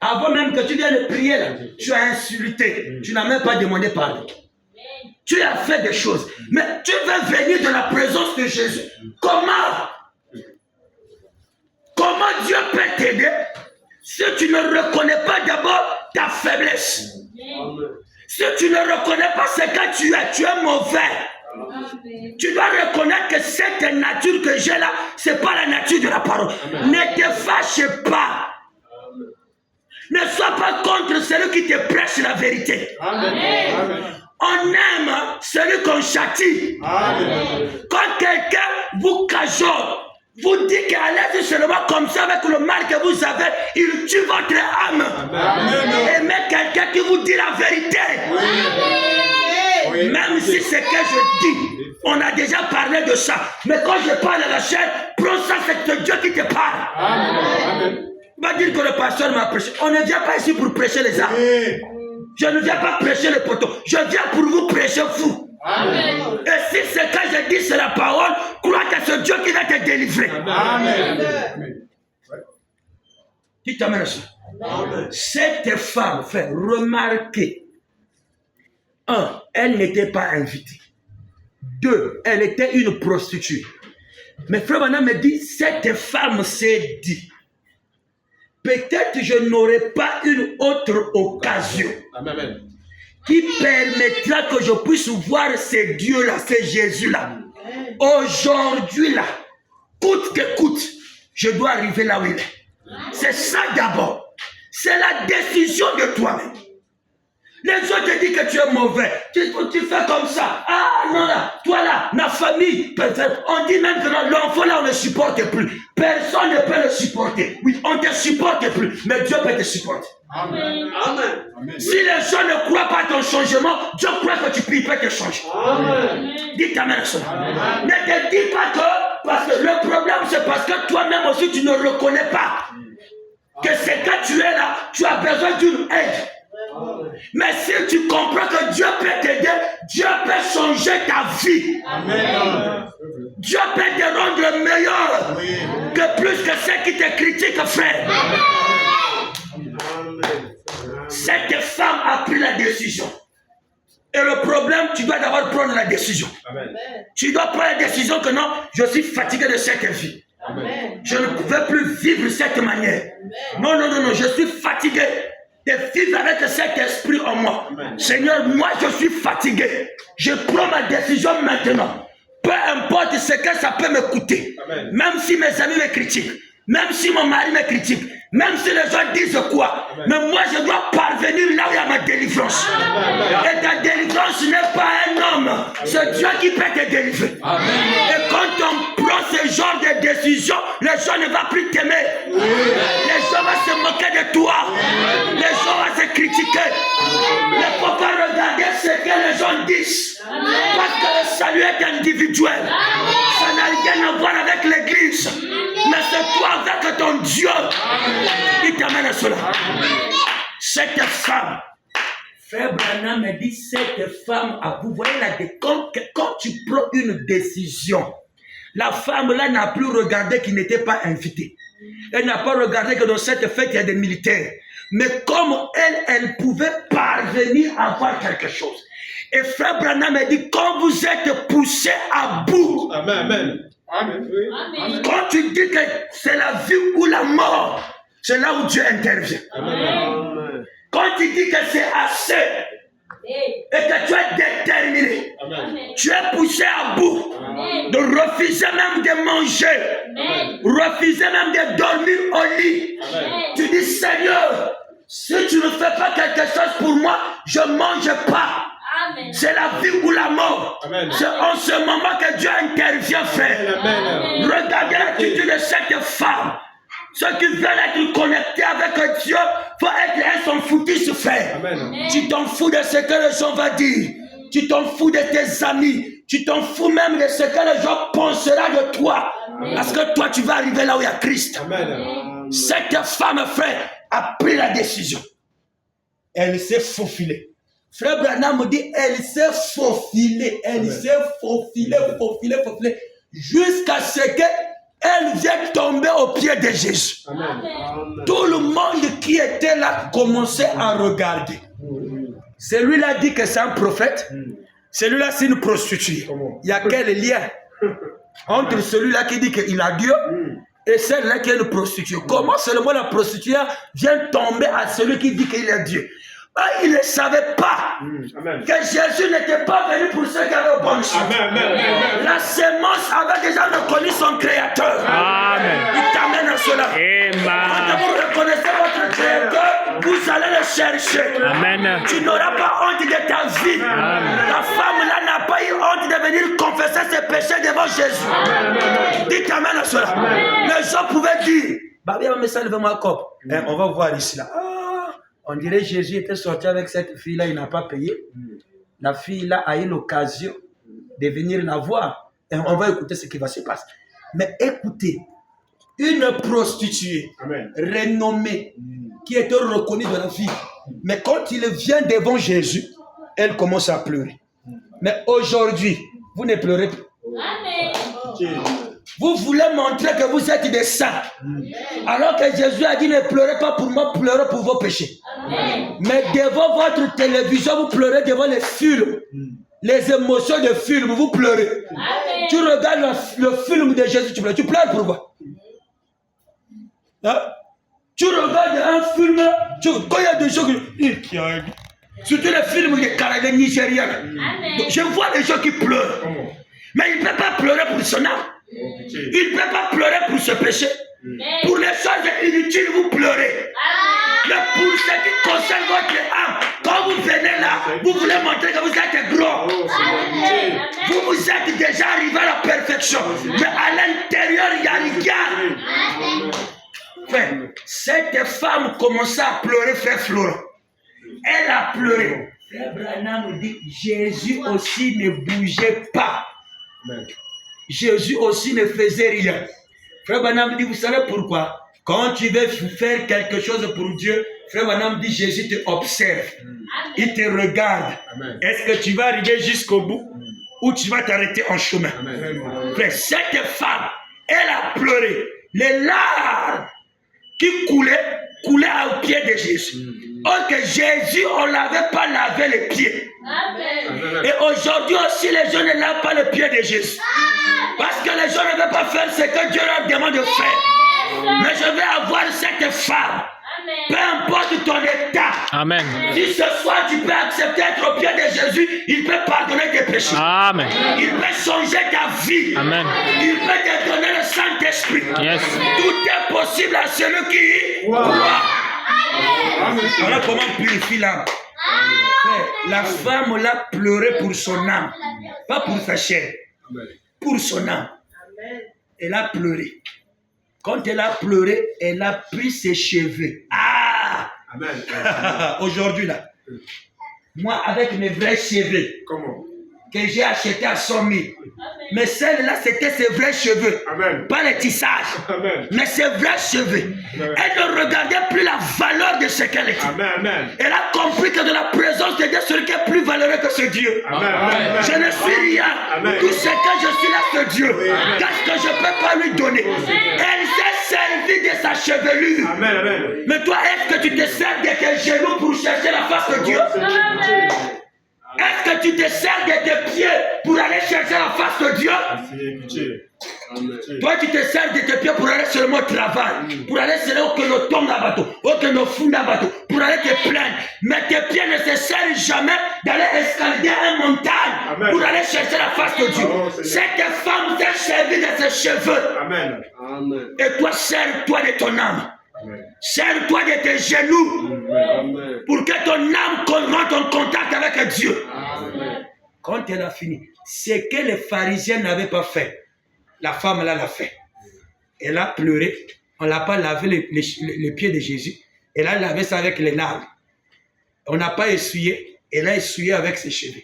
Avant même que tu viennes prier là, tu as insulté, tu n'as même pas demandé pardon. Tu as fait des choses, mais tu veux venir de la présence de Jésus. Comment Dieu peut t'aider si tu ne reconnais pas d'abord ta faiblesse? Si tu ne reconnais pas ce que tu es mauvais. Tu dois reconnaître que cette nature que j'ai là, ce n'est pas la nature de la parole. Ne te fâche pas. Ne sois pas contre celui qui te prêche la vérité. Amen. On aime celui qu'on châtie. Amen. Quand quelqu'un vous cajole, vous dit qu'allez seulement comme ça avec le mal que vous avez, il tue votre âme. Amen. Aimez quelqu'un qui vous dit la vérité. Oui. Même si c'est que je dis, on a déjà parlé de ça. Mais quand je parle à la chair, prends ça, c'est Dieu qui te parle. Amen. On va dire que le pasteur m'a prêché. On ne vient pas ici pour prêcher les âmes. Je ne viens pas prêcher les poteaux. Je viens pour vous prêcher vous. Amen. Et si c'est quand je dis c'est la parole, crois que c'est Dieu qui va te délivrer. Amen. Qui t'amène ça? Cette femme fait remarquer. 1. Elle n'était pas invitée. 2. Elle était une prostituée. Mais frère Branham me dit, cette femme s'est dit, peut-être je n'aurai pas une autre occasion Amen. qui permettra que je puisse voir ces dieux-là, ces Jésus-là. Aujourd'hui là, coûte que coûte, je dois arriver là où il est. C'est ça d'abord. C'est la décision de toi-même. Les autres te disent que tu es mauvais. Tu fais comme ça. Ah non là, toi là, la famille. On dit même que l'enfant là, on ne supporte plus. Personne ne peut le supporter. Oui, on ne te supporte plus. Mais Dieu peut te supporter. Amen. Amen. Si les gens ne croient pas à ton changement, Dieu croit que tu peux te changer. Amen. Dis amen à cela. Ne te dis pas que, parce que le problème c'est parce que toi-même aussi tu ne reconnais pas que c'est quand tu es là, tu as besoin d'une aide. Mais si tu comprends que Dieu peut t'aider, Dieu peut changer ta vie. Amen. Dieu peut te rendre meilleur que plus que ceux qui te critiquent, frère. Cette femme a pris la décision. Et le problème, tu dois d'abord prendre la décision. Amen. Tu dois prendre la décision que non, je suis fatigué de cette vie. Amen. Je ne pouvais plus vivre de cette manière. Non, je suis fatigué de vivre avec cet esprit en moi. Amen. Seigneur, moi je suis fatigué. Je prends ma décision maintenant. Peu importe ce que ça peut me coûter. Amen. Même si mes amis me critiquent. Même si mon mari me critique. Même si les gens disent quoi. Amen. Mais moi je dois parvenir là où il y a ma délivrance. Amen. Et ta délivrance n'est pas un homme. C'est Dieu qui peut te délivrer. Amen. Et quand on prend ce genre de décision, les gens ne vont plus t'aimer. Les gens vont se moquer de toi. Les gens vont se critiquer. Il ne faut pas regarder ce que les gens disent. Parce que le salut est individuel. Ça n'a rien à voir avec l'église. Mais c'est toi avec ton Dieu qui t'amène à cela. Cette femme, frère Branham me dit, cette femme, vous voyez quand tu prends une décision, la femme là n'a plus regardé qu'il n'était pas invité. Elle n'a pas regardé que dans cette fête il y a des militaires. Mais comme elle pouvait parvenir à voir quelque chose. Et frère Branham me dit, quand vous êtes poussé à bout, Amen. Amen. Amen. Oui. quand tu dis que c'est la vie ou la mort, c'est là où Dieu intervient. Amen. Quand tu dis que c'est assez et que tu es déterminé, Amen. tu es poussé à bout de refuser même de manger, refuser même de dormir au lit. Amen. Tu dis, Seigneur, si tu ne fais pas quelque chose pour moi, je ne mange pas. C'est la vie ou la mort. Amen. C'est en ce moment que Dieu intervient, frère. Amen. Regardez l'attitude de cette femme. Ceux qui veulent être connectés avec Dieu, elles sont foutus, frère. Amen. Tu t'en fous de ce que les gens vont dire. Tu t'en fous de tes amis. Tu t'en fous même de ce que les gens penseront de toi. Parce que toi, tu vas arriver là où il y a Christ. Amen. Cette femme, frère, a pris la décision. Elle s'est faufilée. Frère Branham me dit, elle s'est faufilée. Elle s'est faufilée. Jusqu'à ce qu'elle vienne tomber au pied de Jésus. Amen. Tout le monde qui était là commençait à regarder. Celui-là dit que c'est un prophète. Celui-là, c'est une prostituée. Il y a quel lien entre celui-là qui dit qu'il a Dieu et celle-là qui est une prostituée? Comment seulement la prostituée vient tomber à celui qui dit qu'il est Dieu? Il ne savait pas que Jésus n'était pas venu pour ceux qui avaient bonne chose. La sémence avait déjà reconnu son créateur. Amen. Il t'amène à cela. Amen. Quand vous reconnaissez votre créateur, Vous allez le chercher. Amen. Tu n'auras pas honte de ta vie. La femme-là n'a pas eu honte de venir confesser ses péchés devant Jésus. Dites amen à cela. Les gens pouvaient dire, bah viens, mets ça devant ma coupe. On va voir ici là. Ah, on dirait que Jésus était sorti avec cette fille-là, il n'a pas payé. La fille-là a eu l'occasion de venir la voir. Et on va écouter ce qui va se passer. Mais écoutez, une prostituée renommée qui était reconnue de la vie. Mais quand il vient devant Jésus, elle commence à pleurer. Mais aujourd'hui, vous ne pleurez plus. Vous voulez montrer que vous êtes des saints. Alors que Jésus a dit ne pleurez pas pour moi, pleurez pour vos péchés. Mais devant votre télévision, vous pleurez devant les films. Les émotions de films, vous pleurez. Tu regardes le film de Jésus, tu pleures. Tu pleures pourquoi? Hein? Tu regardes un film, quand il y a des gens qui... Surtout les films des Nigériens. Je vois les gens qui pleurent. Mais il ne peut pas pleurer pour son âme. Il ne peut pas pleurer pour ce péché. Pour les choses inutiles, vous pleurez. Mais pour ce qui concerne votre âme, quand vous venez là, vous voulez montrer que vous êtes gros. Vous êtes déjà arrivé à la perfection. Mais à l'intérieur, il n'y a rien. Frère, cette femme commençait à pleurer, frère Florent. Elle a pleuré. Frère Branham dit, Jésus aussi ne bougeait pas. Jésus aussi ne faisait rien. Frère Branham dit, vous savez pourquoi? Quand tu veux faire quelque chose pour Dieu, Frère Branham dit, Jésus te observe. Il te regarde. Est-ce que tu vas arriver jusqu'au bout ou tu vas t'arrêter en chemin? Frère, cette femme, elle a pleuré. Les larmes qui coulaient au pied de Jésus. Or que Jésus, on ne l'avait pas lavé les pieds. Et aujourd'hui aussi, les gens ne lavent pas les pieds de Jésus. Parce que les gens ne veulent pas faire ce que Dieu leur demande de faire. Mais je vais avoir cette femme. Peu importe ton état. Amen. Si ce soir tu peux accepter d'être au pied de Jésus, il peut pardonner tes péchés. Amen. Il peut changer ta vie. Amen. Il peut te donner le Saint-Esprit. Yes. Tout est possible à celui qui croit. Voilà comment purifier l'âme. La femme l'a pleuré pour son âme, pas pour sa chair. Pour son âme. Elle a pleuré. Quand elle a pleuré, elle a pris ses cheveux. Ah! Aujourd'hui là, moi avec mes vrais cheveux, que j'ai acheté à 100 000. Mais celle-là, c'était ses vrais cheveux. Amen. Pas les tissages. Amen. Mais ses vrais cheveux. Amen. Elle ne regardait plus la valeur de ce qu'elle était. Amen. Elle a compris que de la présence de Dieu, celui qui est plus valeureux que ce Dieu. Amen. Je ne suis rien. Amen. Tout ce que je suis là, c'est Dieu. Qu'est-ce que je ne peux pas lui donner? Elle s'est servie de sa chevelure. Amen. Mais toi, est-ce que tu te sers de tes genoux pour chercher la face de Dieu? Amen. Est-ce que tu te sers de tes pieds pour aller chercher la face de Dieu? Toi, tu te sers de tes pieds pour aller seulement au travail, pour aller seulement au que nous tombe à bateau, au que nous fondons à bateau, pour aller te plaindre. Mais tes pieds ne se servent jamais d'aller escalader une montagne pour aller chercher la face de Dieu. Cette femme s'est servie de ses cheveux. Amen. Et toi, sers-toi de ton âme. Sers-toi de tes genoux. Amen. Pour que ton âme rentre en contact avec Dieu. Amen. Quand elle a fini, ce que les pharisiens n'avaient pas fait, la femme là l'a fait. Elle a pleuré. On ne l'a pas lavé les pieds de Jésus. Elle a lavé ça avec les larmes. On n'a pas essuyé. Elle a essuyé avec ses cheveux.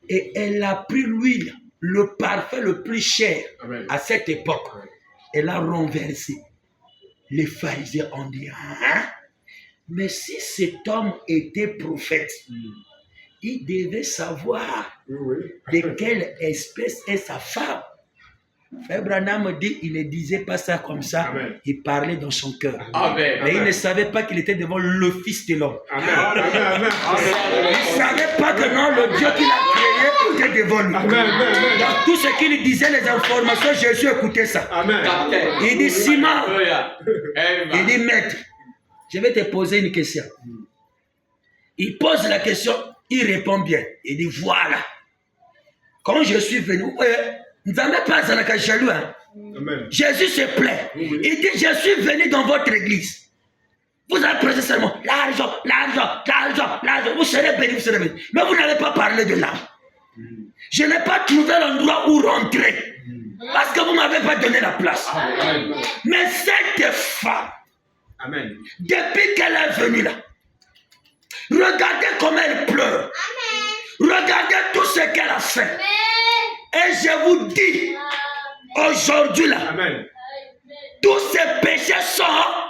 Et elle a pris l'huile, le parfum le plus cher. Amen. À cette époque. Elle a renversé. Les pharisiens ont dit, hein? Mais si cet homme était prophète, il devait savoir de quelle espèce est sa femme. Frère Branham dit, il ne disait pas ça comme ça. Amen. Il parlait dans son cœur. Amen. Mais il ne savait pas qu'il était devant le Fils de l'homme. Il ne savait pas que non, le Dieu qu'il a créé était devant lui. Dans tout ce qu'il disait, les informations, Jésus écoutait ça. Amen. Il dit, Simon, il dit, maître, je vais te poser une question. Il pose la question, il répond bien. Il dit, voilà. Quand je suis venu, nous n'avons pas à jaloux. Hein? Jésus se plaît. Il dit, je suis venu dans votre église. Vous allez prêcher seulement l'argent, l'argent, l'argent, l'argent. Vous serez béni, vous serez béni. Mais vous n'allez pas parler de l'argent. Je n'ai pas trouvé l'endroit où rentrer. Parce que vous ne m'avez pas donné la place. Mais cette femme, Amen. depuis qu'elle est venue là, regardez comment elle pleure. Regardez tout ce qu'elle a fait. Et je vous dis, aujourd'hui là, Amen. tous ces péchés sont...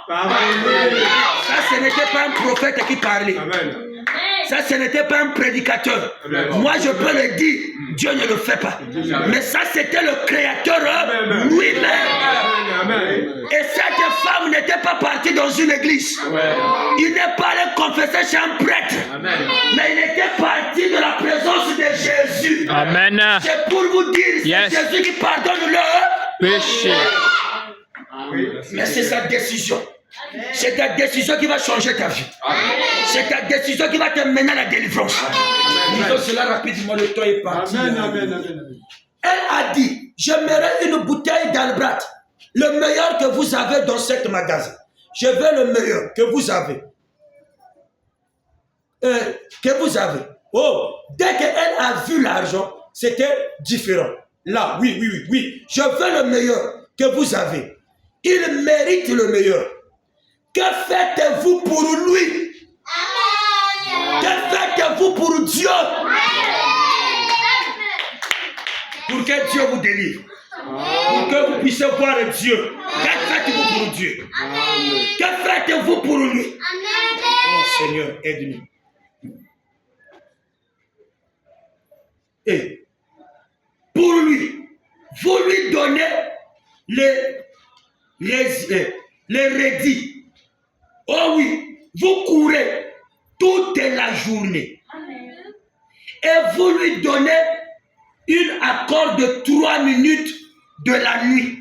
Pardonnez. Ça, ce n'était pas un prophète qui parlait. Amen. Ça, ce n'était pas un prédicateur. Amen. Moi, je peux le dire, Dieu ne le fait pas. Mais ça, c'était le Créateur Amen. lui-même. Amen. Et cette femme n'était pas partie dans une église. Il n'est pas allé confesser chez un prêtre. Amen. Mais il était parti de la présence de Jésus. Amen. C'est pour vous dire, c'est Yes. Jésus qui pardonne leur. Péché. Mais c'est sa décision. C'est ta décision qui va changer ta vie. C'est ta décision qui va te mener à la délivrance. Disons cela rapidement, le temps est parti. Amen. Amen. Amen. Elle a dit, j'aimerais une bouteille d'Albrat, le meilleur que vous avez dans cet magasin. Je veux le meilleur que vous avez. Que vous avez. Oh, dès qu'elle a vu l'argent, c'était différent. Là, oui. Je veux le meilleur que vous avez. Il mérite le meilleur. Que faites-vous pour lui? Que faites-vous pour Dieu? Pour que Dieu vous délivre. Pour que vous puissiez voir Dieu. Que faites-vous pour Dieu? Que faites-vous pour lui? Oh Seigneur, aide-nous. Et pour lui, vous lui donnez les rédits. Oh oui, vous courez toute la journée. Et vous lui donnez une accord de 3 minutes de la nuit.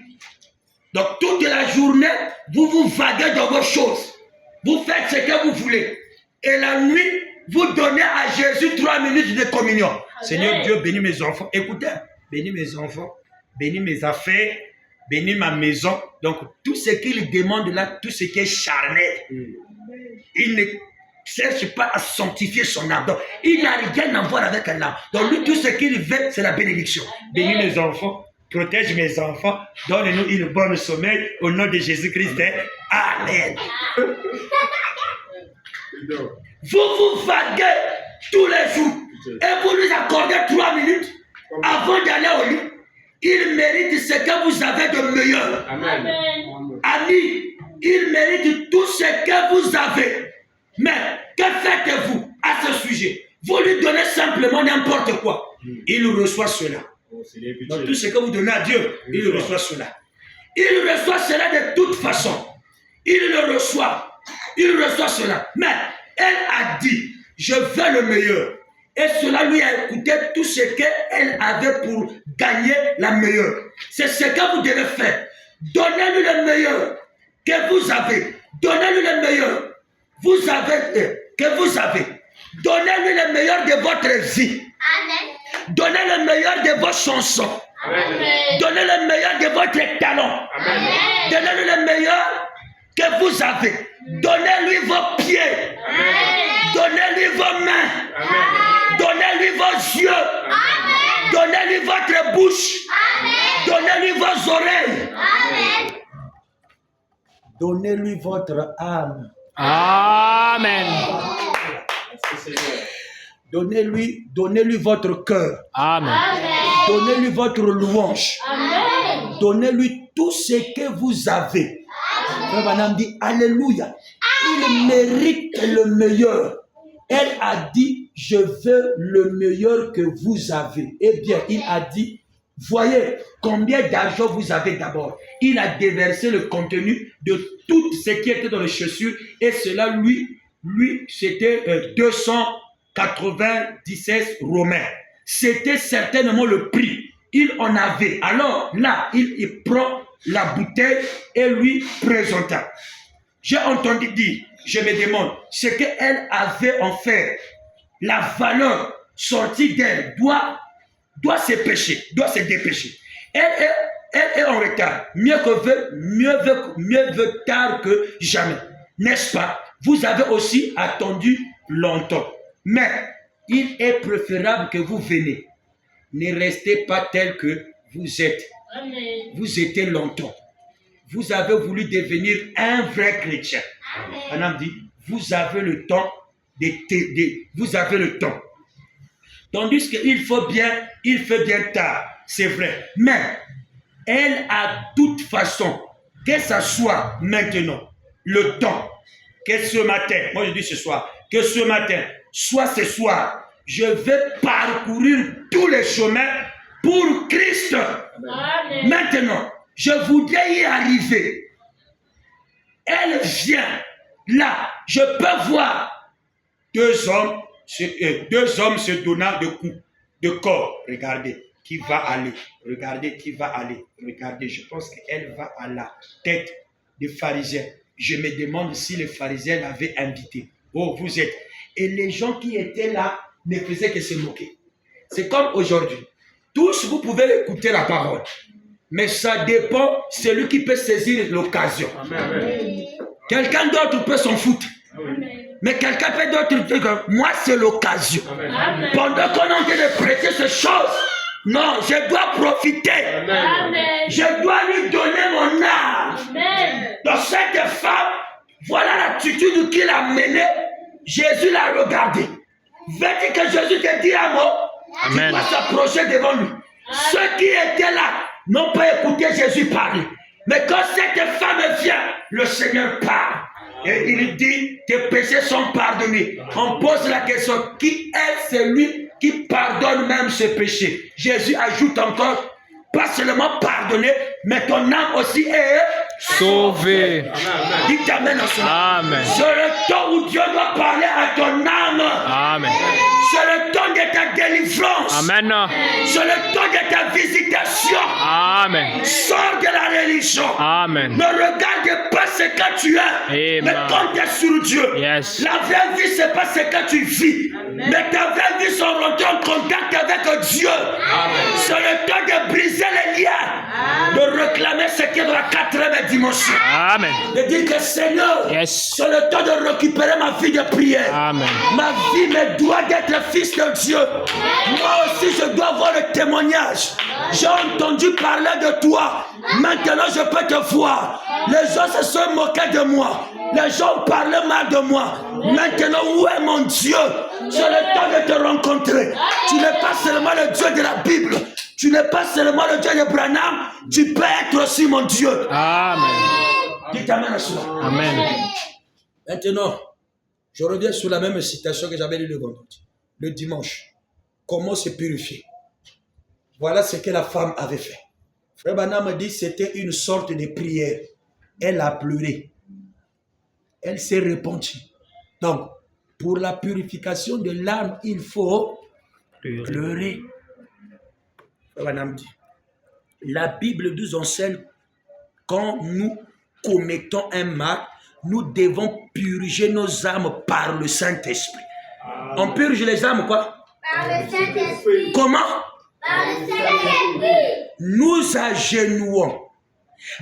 Donc toute la journée, vous vous vaguez dans vos choses. Vous faites ce que vous voulez. Et la nuit, vous donnez à Jésus 3 minutes de communion. Seigneur Dieu, bénis mes enfants. Écoutez, bénis mes enfants, bénis mes affaires, bénis ma maison. Donc tout ce qu'il demande là, tout ce qui est charnel, il ne cherche pas à sanctifier son âme. Donc il n'a rien à voir avec un âme. Donc lui, tout ce qu'il veut, c'est la bénédiction. Bénis mes enfants. Protège mes enfants, donne-nous une bonne sommeil au nom de Jésus-Christ. Amen. Vous vous vaguez tous les jours et vous lui accordez 3 minutes avant d'aller au lit. Il mérite ce que vous avez de meilleur. Amen. Ami, il mérite tout ce que vous avez. Mais que faites-vous à ce sujet? Vous lui donnez simplement n'importe quoi. Il reçoit cela. Donc tout ce que vous donnez à Dieu, il reçoit cela. Il reçoit cela de toute façon. Il le reçoit. Il reçoit cela. Mais elle a dit, je veux le meilleur. Et cela lui a coûté tout ce qu'elle avait pour gagner la meilleure. C'est ce que vous devez faire. Donnez-lui le meilleur que vous avez. Donnez-lui le meilleur que vous avez. Donnez-lui le meilleur de votre vie. Donnez le meilleur de vos chansons. Amen. Donnez le meilleur de votre talent. Amen. Donnez-lui le meilleur que vous avez. Donnez-lui vos pieds. Donnez-lui vos mains. Amen. Donnez-lui vos yeux. Donnez-lui votre bouche. Donnez-lui vos oreilles. Donnez-lui votre âme. Amen. Donnez-lui votre cœur. Amen. Donnez-lui votre louange. Donnez-lui tout ce que vous avez. Frère Branham dit Alléluia. Il mérite le meilleur. Elle a dit, je veux le meilleur que vous avez. Eh bien, il a dit, voyez combien d'argent vous avez d'abord. Il a déversé le contenu de tout ce qui était dans les chaussures. Et cela, lui c'était 297 romains. C'était certainement le prix. Il en avait. Alors là, il prend la bouteille et lui présenta. J'ai entendu dire, je me demande, ce qu'elle avait en fait, la valeur sortie d'elle doit se pécher, doit se dépêcher. Elle est en retard. Mieux vaut tard que jamais. N'est-ce pas? vous avez aussi attendu longtemps. Mais il est préférable que vous veniez. Ne restez pas tel que vous êtes. Amen. Vous étiez longtemps. Vous avez voulu devenir un vrai chrétien. On a dit, vous avez le temps vous avez le temps. Tandis qu'il fait bien tard, c'est vrai. Mais elle a toute façon, que ce soit maintenant, le temps, que ce matin, moi je dis ce soir, que ce matin, soit ce soir, je vais parcourir tous les chemins pour Christ. Amen. Maintenant, je voudrais y arriver. Elle vient là, je peux voir deux hommes se donnant de coups de corps. Regardez qui va aller. Regardez qui va aller. Regardez, je pense qu'elle va à la tête des pharisiens. Je me demande si les pharisiens l'avaient invité. Oh, vous êtes. Et les gens qui étaient là ne faisaient que se moquer. C'est comme aujourd'hui. Tous, vous pouvez écouter la parole. Mais ça dépend, celui qui peut saisir l'occasion. Quelqu'un d'autre peut s'en foutre. Mais quelqu'un peut d'autre dire, moi c'est l'occasion. Amen. Pendant qu'on est en train de prêter ces choses, non, je dois profiter. Amen. Je dois lui donner mon âme. Amen. Dans cette femme, voilà l'attitude qu'il a menée. Jésus l'a regardé. Veux-tu que Jésus te dise un mot? Amen. Tu dois s'approcher devant lui. Ceux qui étaient là n'ont pas écouté Jésus parler. Mais quand cette femme vient, le Seigneur parle. Et il dit, tes péchés sont pardonnés. On pose la question, qui est celui qui pardonne même ses péchés? Jésus ajoute encore, pas seulement pardonné, mais ton âme aussi est Sauvé. Dites Amen en cela. Amen. C'est le temps où Dieu doit parler à ton âme. Amen. C'est le temps de ta délivrance. Amen. C'est le temps de ta visitation. Amen. Sors de la religion. Amen. Ne regarde pas ce que tu es, mais Amen. compte sur Dieu. Yes. La vraie vie, ce n'est pas ce que tu vis. Mais ta vraie vie, c'est rentrer en contact avec Dieu. C'est le temps de briser les liens, de réclamer ce qui est dans la quatrième dimension. Amen. De dire que Seigneur, Yes. c'est le temps de récupérer ma vie de prière. Amen. Ma vie me doit d'être fils de Dieu. Moi aussi, je dois avoir le témoignage. J'ai entendu parler de toi. Maintenant, je peux te voir. Les gens se sont moqués de moi. Les gens parlaient mal de moi. Maintenant, où est mon Dieu? C'est le temps de te rencontrer. Tu n'es pas seulement le Dieu de la Bible. Tu n'es pas seulement le Dieu de Branham. Tu peux être aussi mon Dieu. Amen. Dites Amen à cela. Amen. Maintenant, je reviens sur la même citation que j'avais lue le vendredi. Le dimanche. Comment se purifier? Voilà ce que la femme avait fait. Frère Branham me dit que c'était une sorte de prière. Elle a pleuré. Elle s'est repentie. Donc, pour la purification de l'âme, il faut pleurer. Frère Branham dit, la Bible nous enseigne quand nous commettons un mal, nous devons purger nos âmes par le Saint-Esprit. On purge les âmes quoi? Par le Saint-Esprit. Comment? Par le Saint-Esprit. Nous agenouons.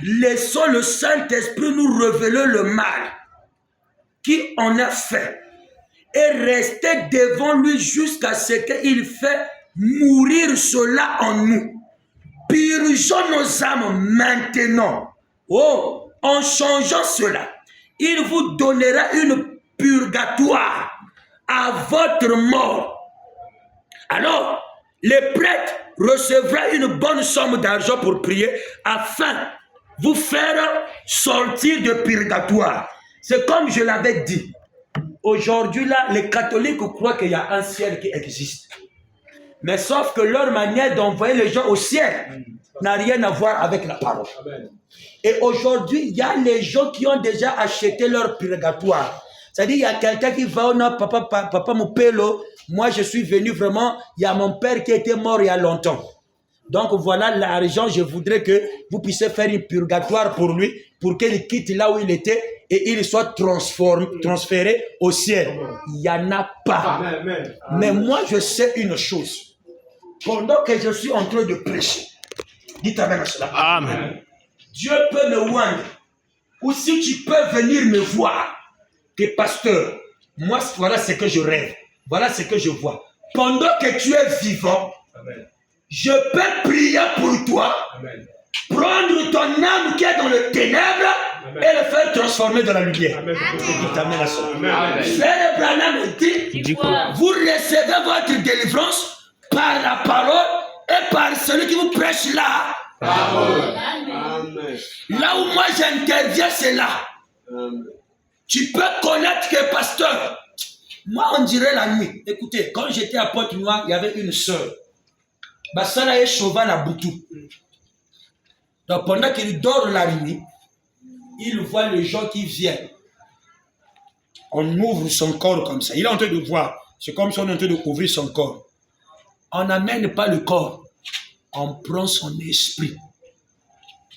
Laissons le Saint-Esprit nous révéler le mal qui en a fait et rester devant lui jusqu'à ce qu'il fait mourir cela en nous. Purgeons nos âmes maintenant. Oh, en changeant cela, il vous donnera une purgatoire à votre mort. Alors, le prêtre recevra une bonne somme d'argent pour prier afin de vous faire sortir de purgatoire. C'est comme je l'avais dit. Aujourd'hui, là, les catholiques croient qu'il y a un ciel qui existe. Mais sauf que leur manière d'envoyer les gens au ciel n'a rien à voir avec la parole. Et aujourd'hui, il y a les gens qui ont déjà acheté leur purgatoire. C'est-à-dire, il y a quelqu'un qui va, oh non, papa Moupelo, moi je suis venu vraiment, il y a mon père qui était mort il y a longtemps. Donc voilà l'argent, je voudrais que vous puissiez faire une purgatoire pour lui, pour qu'il quitte là où il était et il soit transféré au ciel. Il n'y en a pas. Amen. Mais moi je sais une chose. Pendant que je suis en train de prêcher, dites Amen à cela. Amen. Dieu peut me oindre. Ou si tu peux venir me voir, que pasteur, moi, voilà ce que je rêve. Voilà ce que je vois. Pendant que tu es vivant, je peux prier pour toi, prendre ton âme qui est dans le ténèbre et le faire transformer dans la lumière. Frère Branham dit, vous recevez votre délivrance par la parole et par celui qui vous prêche là. Là où moi j'interviens, c'est là. Tu peux connaître que pasteur. Moi, on dirait la nuit. Écoutez, quand j'étais à Pointe-Noire, il y avait une sœur. Ma sœur est cheval à Boutou. Donc pendant qu'il dort la nuit, il voit les gens qui viennent. On ouvre son corps comme ça. Il est en train de voir. C'est comme si on est en train d'ouvrir son corps. On n'amène pas le corps. On prend son esprit.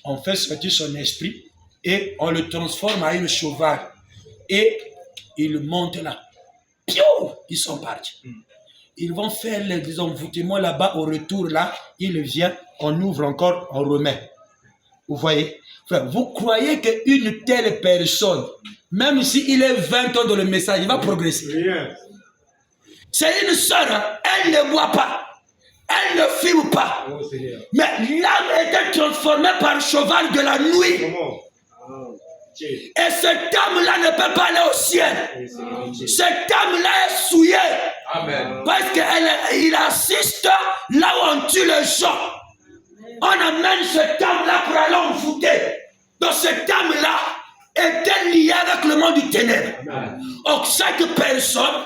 On fait sortir son esprit et on le transforme en un cheval. Et il monte là. Piou! Ils sont partis. Ils vont faire les envoûtements là-bas. Au retour là, il vient, on ouvre encore, on remet. Vous voyez? Frère, vous croyez qu'une telle personne, même s'il est 20 ans dans le message, il va progresser? C'est une sœur, hein? Elle ne boit pas. Elle ne fume pas. Mais l'âme était transformée par le cheval de la nuit. Et cette âme-là ne peut pas aller au ciel. Cette âme-là est souillée. Parce qu'il assiste là où on tue les gens. On amène cette âme-là pour aller envoûter. Donc cette âme-là était liée avec le monde du ténèbre. Donc chaque personne,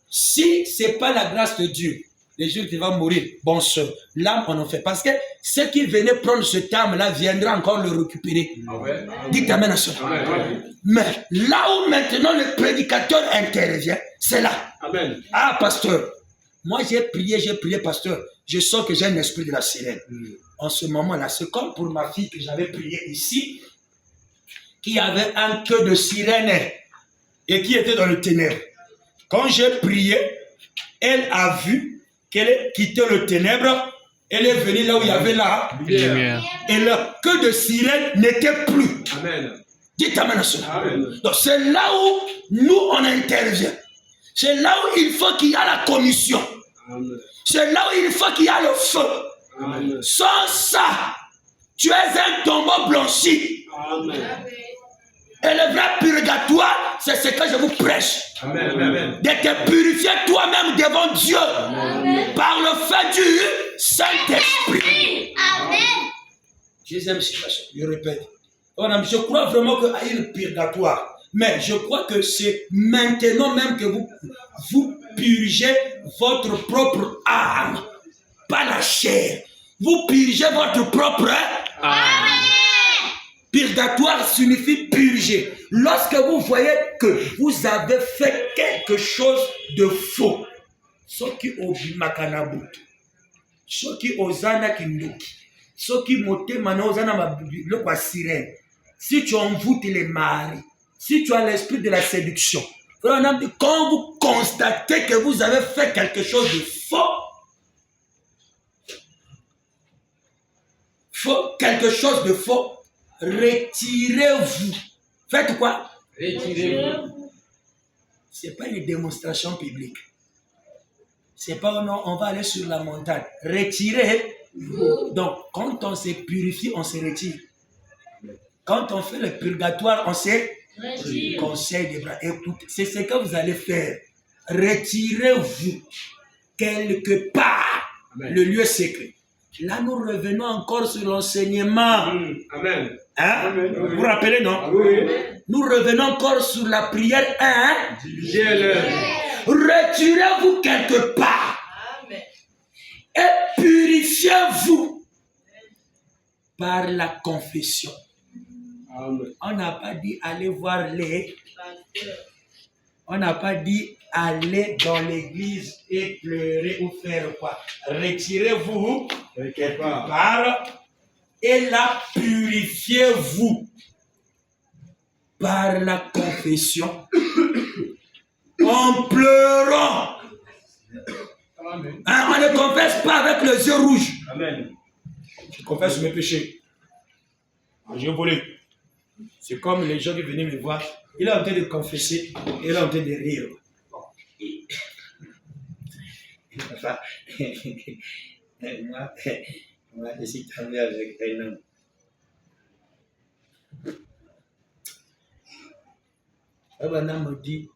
si ce n'est pas la grâce de Dieu, les jours qui vont mourir, bon soeur, l'âme on en fait. Parce que ceux qui venaient prendre cette âme-là viendront encore le récupérer. Dites amen à cela. Mais là où maintenant le prédicateur intervient, c'est là. Amen. Ah, pasteur, moi j'ai prié, pasteur. Je sens que j'ai un esprit de la sirène. En ce moment-là, c'est comme pour ma fille que j'avais prié ici, qui avait un queue de sirène et qui était dans le ténèbre. Quand j'ai prié, elle a vu qu'elle quittait le ténèbre, elle est venue là où il y avait la lumière. Et le queue de sirène n'était plus. Amen. Dites amen à cela. Amen. Donc c'est là où nous on intervient. C'est là où il faut qu'il y ait la commission. Amen. C'est là où il faut qu'il y ait le feu. Amen. Sans ça, tu es un tombeau blanchi. Amen. Et le vrai purgatoire, c'est ce que je vous prêche. Amen, amen. De te purifier toi-même devant Dieu. Amen. Par le fait du Saint-Esprit. Amen. Deuxième situation, je répète. Je crois vraiment qu'il y a une purgatoire. Mais je crois que c'est maintenant même que vous purgez votre propre âme. Pas la chair. Vous purgez votre propre âme. Purgatoire signifie purger. Lorsque vous voyez que vous avez fait quelque chose de faux, ce qui obimaka butu, ce qui ozana kindoki, ce qui mote mana ozana le kwa sirène. Si tu envoûtes les maris, si tu as l'esprit de la séduction, quand vous constatez que vous avez fait quelque chose de faux, quelque chose de faux, retirez-vous. Faites quoi? Retirez-vous. Ce n'est pas une démonstration publique. Ce n'est pas non, on va aller sur la montagne. Retirez-vous. Donc, quand on se purifie, on se retire. Quand on fait le purgatoire, on se retire. Conseil des bras. Écoutez, c'est ce que vous allez faire. Retirez-vous quelque part. Amen. Le lieu secret. Là, nous revenons encore sur l'enseignement. Amen. Hein? Amen. Vous vous rappelez, non? Oui. Nous revenons encore sur la prière. Hein? Retirez-vous quelque part. Amen. Et purifiez-vous par la confession. Amen. On n'a pas dit aller voir les. On n'a pas dit aller dans l'église et pleurer ou faire quoi. Retirez-vous quelque part et la purifiez-vous par la confession en pleurant. Amen. Hein, on ne confesse pas avec les yeux rouges. Amen. Je confesse mes péchés. J'ai volé. C'est comme les gens qui venaient me voir. Il est en train de confesser, il est en train de rire. Enfin, moi, je suis tombé avec un homme. Abraham me dit,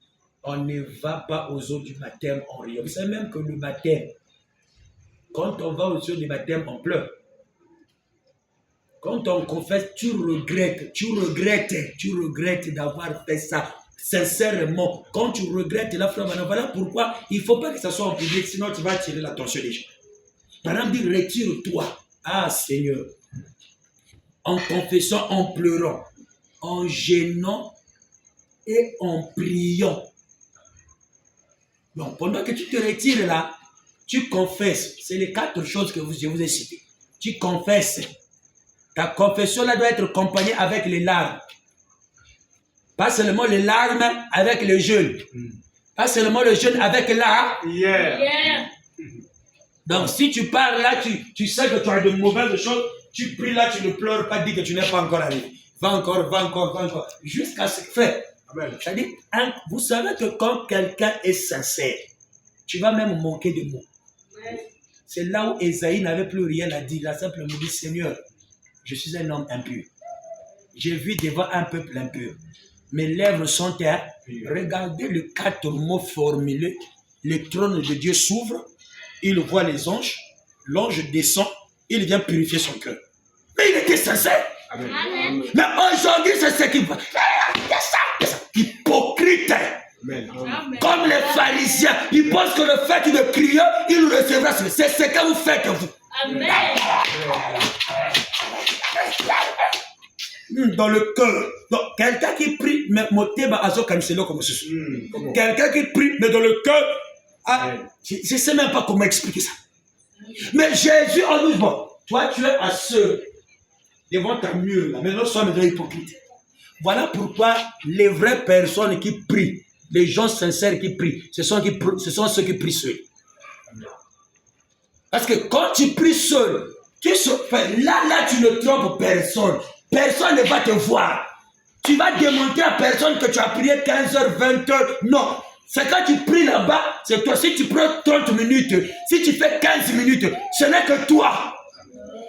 on ne va pas aux eaux du baptême en riant. Vous savez même que le baptême, quand on va aux eaux du baptême, on pleure. Quand on confesse, tu regrettes d'avoir fait ça sincèrement. Quand tu regrettes la frère, voilà pourquoi il ne faut pas que ça soit en public, sinon tu vas attirer l'attention des gens. Par exemple, dit retire-toi. Ah Seigneur, en confessant, en pleurant, en gênant et en priant. Donc, pendant que tu te retires là, tu confesses. C'est les 4 choses que je vous ai citées. Tu confesses. Ta confession là doit être accompagnée avec les larmes. Pas seulement les larmes avec le jeûne. Pas seulement le jeûne avec la... Yeah. Donc, si tu parles là, tu sais que tu as de mauvaises choses, tu pries là, tu ne pleures pas, dis que tu n'es pas encore arrivé. Va encore. Jusqu'à ce que fait. C'est-à-dire, vous savez que quand quelqu'un est sincère, tu vas même manquer de mots. C'est là où Ésaïe n'avait plus rien à dire. Il a simplement dit, Seigneur, je suis un homme impur. J'ai vu devant un peuple impur. Mes lèvres sont terres. Regardez les 4 mots formulés. Le trône de Dieu s'ouvre. Il voit les anges. L'ange descend. Il vient purifier son cœur. Mais il était sincère. Amen. Mais aujourd'hui, c'est ce qu'il va. Hypocrite. Amen. Comme les pharisiens. Ils pensent que le fait de crier, il nous recevra. C'est ce que vous faites, vous. Amen. Dans le cœur. Donc, quelqu'un qui prie, mais quelqu'un qui prie, mais dans le cœur, je ne sais même pas comment expliquer ça. Mais Jésus, en nous, bon, toi, tu es à ce devant ta mur, là, mais non, sois maintenant hypocrite. Voilà pourquoi les vraies personnes qui prient, les gens sincères qui prient, ce sont ceux qui prient seuls. Parce que quand tu pries seul, là, tu ne trompes personne. Personne ne va te voir. Tu vas démontrer à personne que tu as prié 15h, 20h. Non. C'est quand tu pries là-bas, c'est toi. Si tu prends 30 minutes, si tu fais 15 minutes, ce n'est que toi.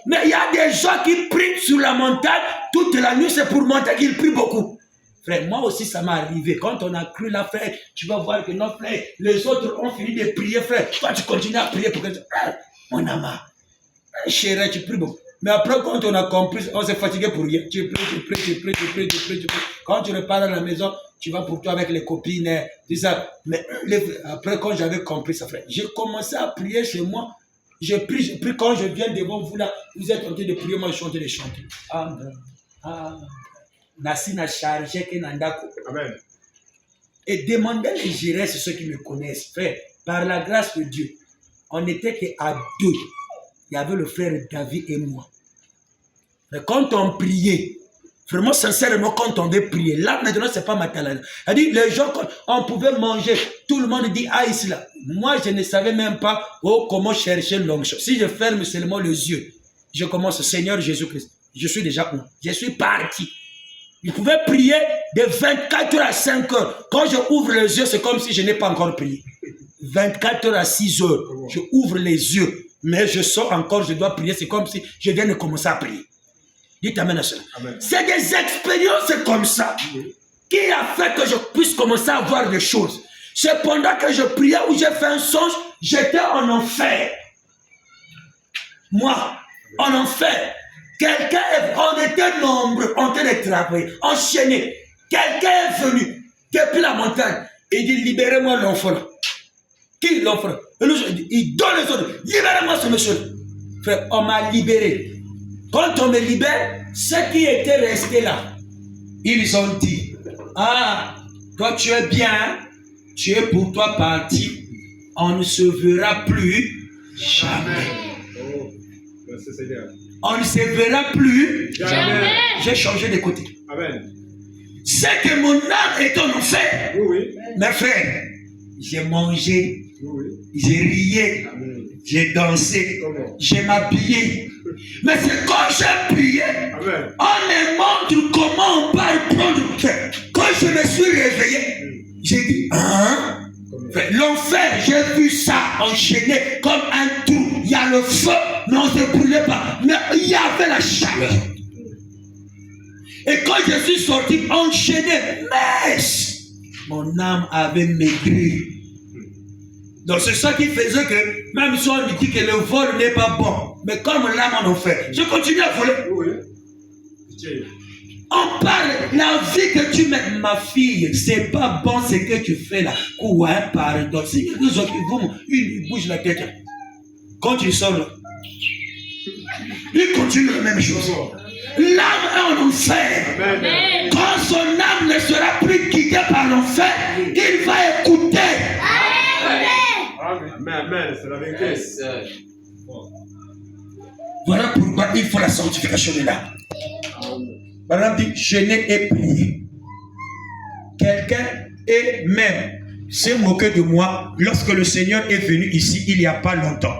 Mais il y a des gens qui prient sur la montagne toute la nuit, c'est pour monter qu'ils prient beaucoup. Frère, moi aussi ça m'est arrivé. Quand on a cru là, frère, tu vas voir que non, frère, les autres ont fini de prier, frère. Toi, tu continues à prier pour que mon amant. Chérie, tu pries beaucoup. Mais après, quand on a compris, on s'est fatigué pour rien. Tu pries. Quand tu repars à la maison, tu vas pour toi avec les copines, tout ça. Mais après, quand j'avais compris ça, frère, j'ai commencé à prier chez moi. Je prie. Quand je viens devant vous là, vous êtes en train de prier, moi je suis en train de chanter. Amen. Et demandez les gérants, c'est ceux qui me connaissent, frère. Par la grâce de Dieu, on n'était qu'à 2. Il y avait le frère David et moi. Mais quand on priait, vraiment sincèrement, quand on veut prier, là maintenant, c'est pas ma talent. C'est-à-dire, les gens, quand on pouvait manger, tout le monde dit, ah, ici là. Moi, je ne savais même pas comment chercher l'onction. Si je ferme seulement les yeux, je commence, Seigneur Jésus-Christ, je suis déjà où? Je suis parti. Il pouvait prier de 24h à 5h. Quand je ouvre les yeux, c'est comme si je n'ai pas encore prié. 24h à 6h, je ouvre les yeux. Mais je sors encore, je dois prier. C'est comme si je viens de commencer à prier. Dites amen à cela. C'est des expériences comme ça qui a fait que je puisse commencer à voir des choses. C'est pendant que je priais ou j'ai fait un songe, j'étais en enfer. Moi, en enfer. On était nombreux, on était travaillés, enchaînés. Quelqu'un est venu depuis la montagne et dit libérez-moi l'enfant là. Qui l'offre? Il donne les autres. Libérez-moi ce monsieur. Frère, on m'a libéré. Quand on me libère, ceux qui étaient restés là, ils ont dit, ah, toi tu es bien, tu es pour toi parti, on ne se verra plus jamais. On ne se verra plus Jamais. J'ai changé de côté. Amen. C'est que mon âme est en enfer. Oui. Mes frères, j'ai mangé, Oui. j'ai rié, Amen. j'ai dansé, Comment? j'ai m'habillé. Mais c'est quand j'ai prié, on me montre comment on parle prendre fait. Quand je me suis réveillé, j'ai dit, hein? L'enfer, j'ai vu ça enchaîné comme un trou. Il y a le feu, mais on ne se brûlait pas. Mais il y avait la chaleur. Et quand je suis sorti enchaîné, mais mon âme avait maigri. Donc c'est ça qui faisait que, même si on dit que le vol n'est pas bon, mais comme l'âme en a fait, je continue à voler. On parle, la vie que tu mets, ma fille, c'est pas bon ce que tu fais là. Ouais, pardon. Si quelque chose qui vous, il bouge la tête. Quand tu sors là, il continue la même chose. L'âme est en enfer. Amen. Quand son âme ne sera plus guidée par l'enfer, il va écouter. Amen. C'est la vérité. Voilà pourquoi il faut la sanctification de l'âme. Par exemple, dit jeûner et prier. Quelqu'un est même s'est moqué de moi lorsque le Seigneur est venu ici il n'y a pas longtemps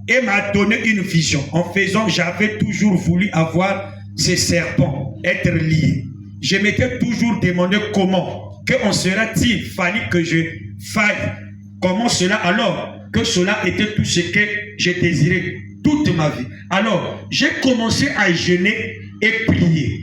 et m'a donné une vision. En faisant, j'avais toujours voulu avoir ces serpents, être liés. Je m'étais toujours demandé comment, qu'on sera-t-il fallu que je faille, comment cela alors que cela était tout ce que j'ai désiré toute ma vie. Alors, j'ai commencé à jeûner et prier.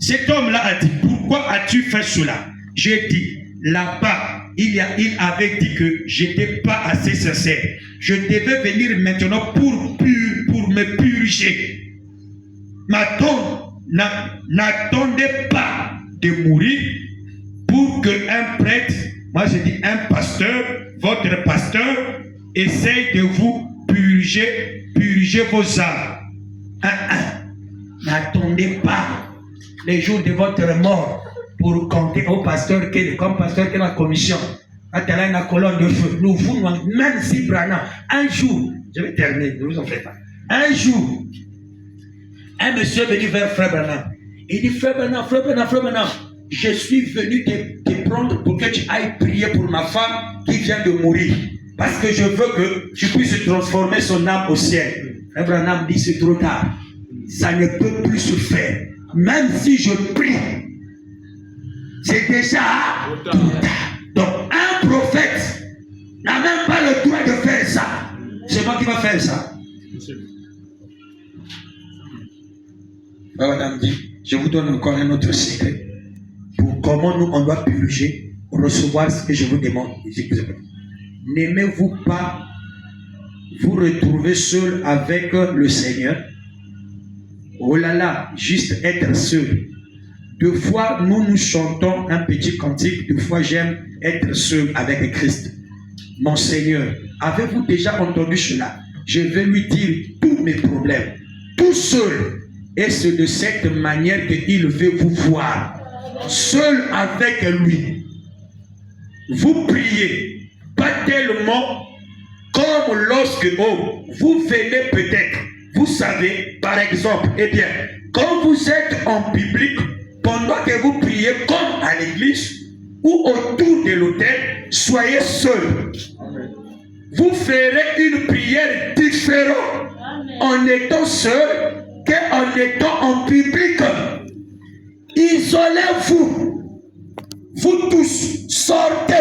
Cet homme-là a dit, pourquoi as-tu fait cela? J'ai dit, là-bas, il avait dit que j'étais pas assez sincère. Je devais venir maintenant pour me purger. N'attendez pas de mourir pour qu'un prêtre, moi je dis un pasteur, votre pasteur, essaye de vous purger vos âmes. N'attendez pas les jours de votre mort pour compter au pasteur comme pasteur qui est la commission. Attends, la colonne de feu. Nous voulons, même si Branham, un jour, je vais terminer, ne vous en faites pas. Un jour, un monsieur est venu vers Frère Branham. Il dit, Frère Branham, je suis venu te prendre pour que tu ailles prier pour ma femme qui vient de mourir. Parce que je veux que tu puisses transformer son âme au ciel. Frère Branham dit, c'est trop tard. Ça ne peut plus se faire. Même si je prie, c'est déjà trop tard. Donc, un prophète n'a même pas le droit de faire ça. C'est moi qui vais faire ça. Madame dit, je vous donne encore un autre secret pour comment nous on doit purger, recevoir ce que je vous demande. N'aimez-vous pas vous retrouver seul avec le Seigneur? Oh là là, juste être seul. Deux fois, nous chantons un petit cantique. Deux fois, j'aime être seul avec Christ. Mon Seigneur, avez-vous déjà entendu cela? Je vais lui dire tous mes problèmes, tout seul. Et c'est de cette manière qu'il veut vous voir. Seul avec lui. Vous priez, pas tellement comme lorsque vous venez peut-être. Vous savez, par exemple, eh bien, quand vous êtes en public, pendant que vous priez comme à l'église ou autour de l'autel, soyez seul. Vous ferez une prière différente en étant seul qu'en étant en public. Isolez-vous. Vous tous, sortez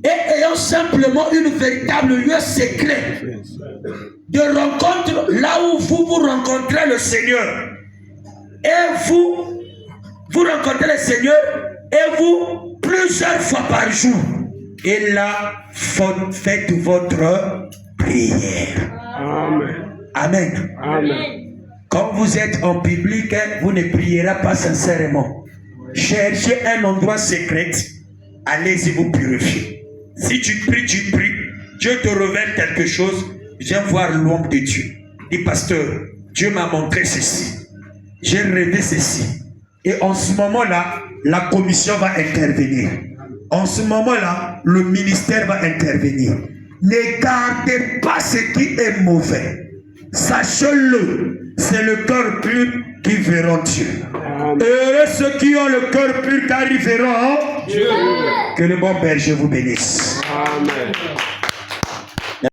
et ayant simplement une véritable lieu secret de rencontre là où vous rencontrez le Seigneur. Et vous rencontrez le Seigneur et vous plusieurs fois par jour. Et là, faites votre prière. Amen. Amen. Amen. Quand vous êtes en public, vous ne prierez pas sincèrement. Cherchez un endroit secret. Allez-y vous purifier. Si tu pries, Dieu te révèle quelque chose. Viens voir l'homme de Dieu. Dis, pasteur, Dieu m'a montré ceci. J'ai rêvé ceci. Et en ce moment-là, la commission va intervenir. En ce moment-là, le ministère va intervenir. Ne gardez pas ce qui est mauvais. Sachez-le, c'est le cœur pur qui verront Dieu. Heureux ceux qui ont le cœur pur car ils verront Dieu. Que le bon berger vous bénisse. Amen.